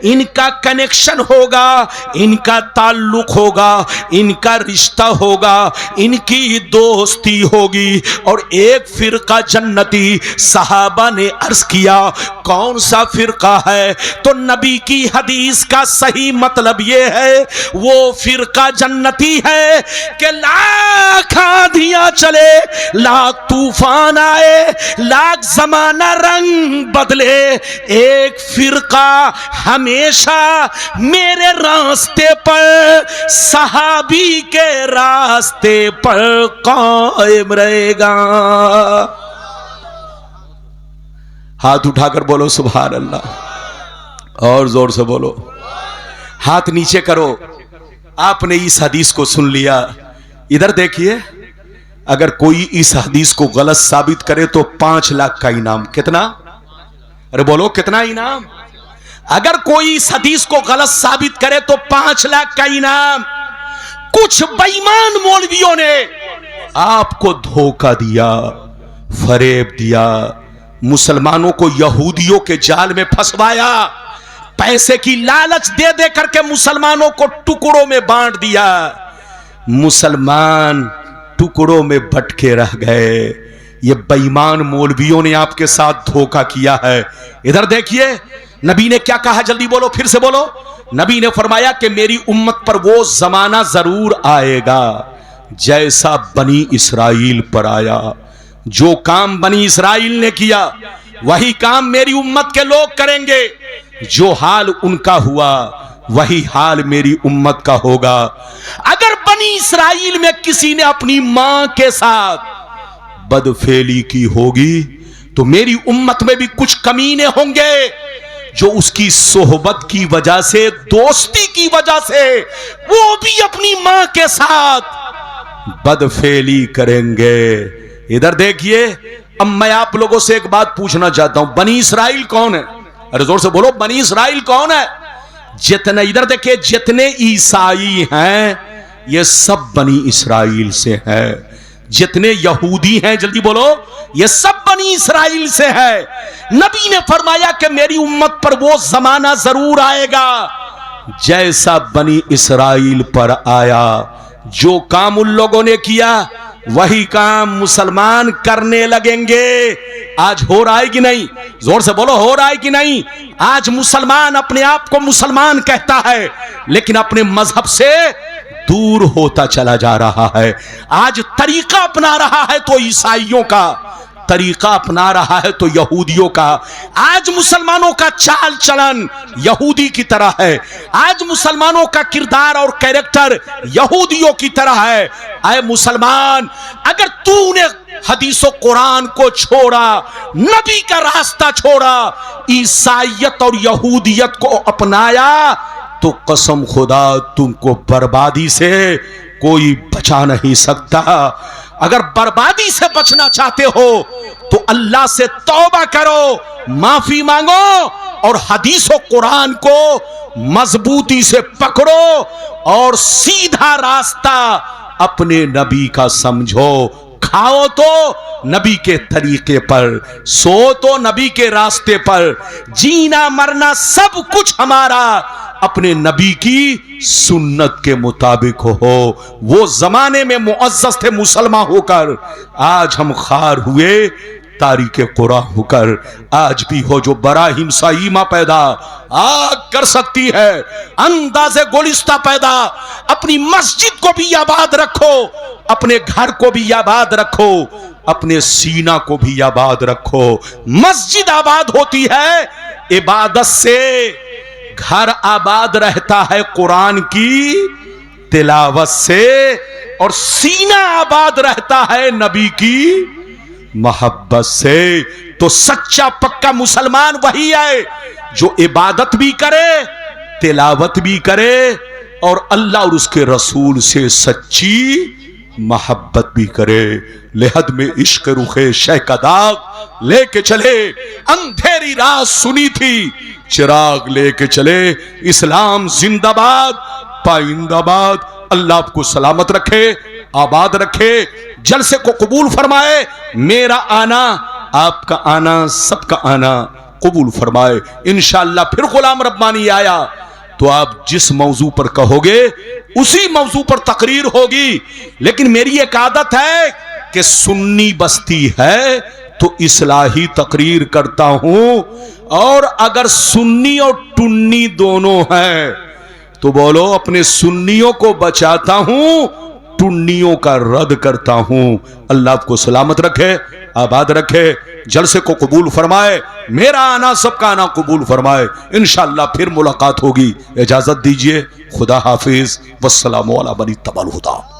इनका कनेक्शन होगा, इनका ताल्लुक होगा, इनका रिश्ता होगा, इनकी दोस्ती होगी। और एक फिरका जन्नती। सहाबा ने अर्ज किया कौन सा फिरका है? तो नबी की हदीस का सही मतलब यह है वो फिरका जन्नती है कि लाख आंधियां चले, लाख तूफान आए, लाख जमाना रंग बदले, एक फिरका हमेशा मेरे रास्ते पर, सहाबी के रास्ते पर कायम रहेगा। हाथ उठाकर बोलो सुभान अल्लाह, और जोर से बोलो। हाथ नीचे करो। आपने इस हदीस को सुन लिया। इधर देखिए, अगर कोई इस हदीस को गलत साबित करे तो 5 लाख का इनाम। कितना? अरे बोलो कितना इनाम? अगर कोई इस हदीस को गलत साबित करे तो 5 लाख का इनाम। कुछ बेईमान मौलवियों ने आपको धोखा दिया, फरेब दिया, मुसलमानों को यहूदियों के जाल में फंसवाया, पैसे की लालच दे दे करके मुसलमानों को टुकड़ों में बांट दिया। मुसलमान टुकड़ों में भटके रह गए। ये बेईमान मौलवियों ने आपके साथ धोखा किया है। इधर देखिए, नबी ने क्या कहा? जल्दी बोलो, फिर से बोलो। नबी ने फरमाया कि मेरी उम्मत पर वो जमाना जरूर आएगा जैसा बनी इसराइल पर आया। जो काम बनी इसराइल ने किया वही काम मेरी उम्मत के लोग करेंगे। जो हाल उनका हुआ वही हाल मेरी उम्मत का होगा। अगर बनी इसराइल में किसी ने अपनी मां के साथ बदफेली की होगी तो मेरी उम्मत में भी कुछ कमीने होंगे जो उसकी सोहबत की वजह से, दोस्ती की वजह से वो भी अपनी मां के साथ बदफेली करेंगे। इधर देखिए, अब मैं आप लोगों से एक बात पूछना चाहता हूं, बनी इसराइल कौन है? अरे जोर से बोलो, बनी इसराइल कौन है? जितने, इधर देखिए, जितने ईसाई हैं ये सब बनी इसराइल से हैं। जितने यहूदी हैं, जल्दी बोलो, ये सब बनी इसराइल से है। नबी ने फरमाया कि मेरी उम्मत पर वो जमाना जरूर आएगा जैसा बनी इसराइल पर आया। जो काम उन लोगों ने किया वही काम मुसलमान करने लगेंगे। आज हो रहा है कि नहीं? जोर से बोलो, हो रहा है कि नहीं? आज मुसलमान अपने आप को मुसलमान कहता है लेकिन अपने मजहब से दूर होता चला जा रहा है। आज तरीका अपना रहा है तो ईसाइयों का, तरीका अपना रहा है तो यहूदियों का। आज मुसलमानों का चाल चलन यहूदी की तरह है। आज मुसलमानों का किरदार और कैरेक्टर यहूदियों की तरह है। आए मुसलमान, अगर तूने हदीसो कुरान को छोड़ा, नबी का रास्ता छोड़ा, ईसाइयत और यहूदियत को अपनाया, तो कसम खुदा तुमको बर्बादी से कोई बचा नहीं सकता। अगर बर्बादी से बचना चाहते हो तो अल्लाह से तौबा करो, माफी मांगो और हदीसो कुरान को मजबूती से पकड़ो और सीधा रास्ता अपने नबी का समझो। खाओ तो नबी के तरीके पर, सो तो नबी के रास्ते पर, जीना मरना सब कुछ हमारा अपने नबी की सुन्नत के मुताबिक हो। वो जमाने में मुअज़्ज़ज़ थे मुसलमान होकर, आज हम खार हुए तारीके कुरा होकर। आज भी हो जो बराहिम साईमा पैदा आग कर सकती है, अंदाज़े गोलिस्ता पैदा। अपनी मस्जिद को भी आबाद रखो, अपने घर को भी आबाद रखो, अपने सीना को भी आबाद रखो। मस्जिद आबाद होती है इबादत से, घर आबाद रहता है कुरान की तिलावत से, और सीना आबाद रहता है नबी की मोहब्बत से। तो सच्चा पक्का मुसलमान वही है जो इबादत भी करे, तिलावत भी करे और अल्लाह और उसके रसूल से सच्ची मोहब्बत भी करे। लेहद में इश्क रुखे शह का दाग लेके चले, अंधेरी रात सुनी थी चिराग लेके चले। इस्लाम जिंदाबाद, पाइंदाबाद। अल्लाह आपको सलामत रखे, आबाद रखे, जलसे को कबूल फरमाए। मेरा आना, आपका आना, सबका आना कबूल फरमाए। इंशाअल्लाह फिर गुलाम रब्बानी आया तो आप जिस मौजू पर कहोगे उसी मौजू पर तकरीर होगी। लेकिन मेरी एक आदत है कि सुन्नी बस्ती है तो इस्लाही तकरीर करता हूं, और अगर सुन्नी और टुन्नी दोनों है तो बोलो अपने सुन्नियों को बचाता हूं, टुन्नियों का रद्द करता हूं। अल्लाह आपको सलामत रखे, आबाद रखे, जलसे को कबूल फरमाए। मेरा आना सबका आना कबूल फरमाए। इंशाअल्लाह फिर मुलाकात होगी। इजाजत दीजिए, खुदा हाफिज, वस्सलामु अला मनी तबल हुदा।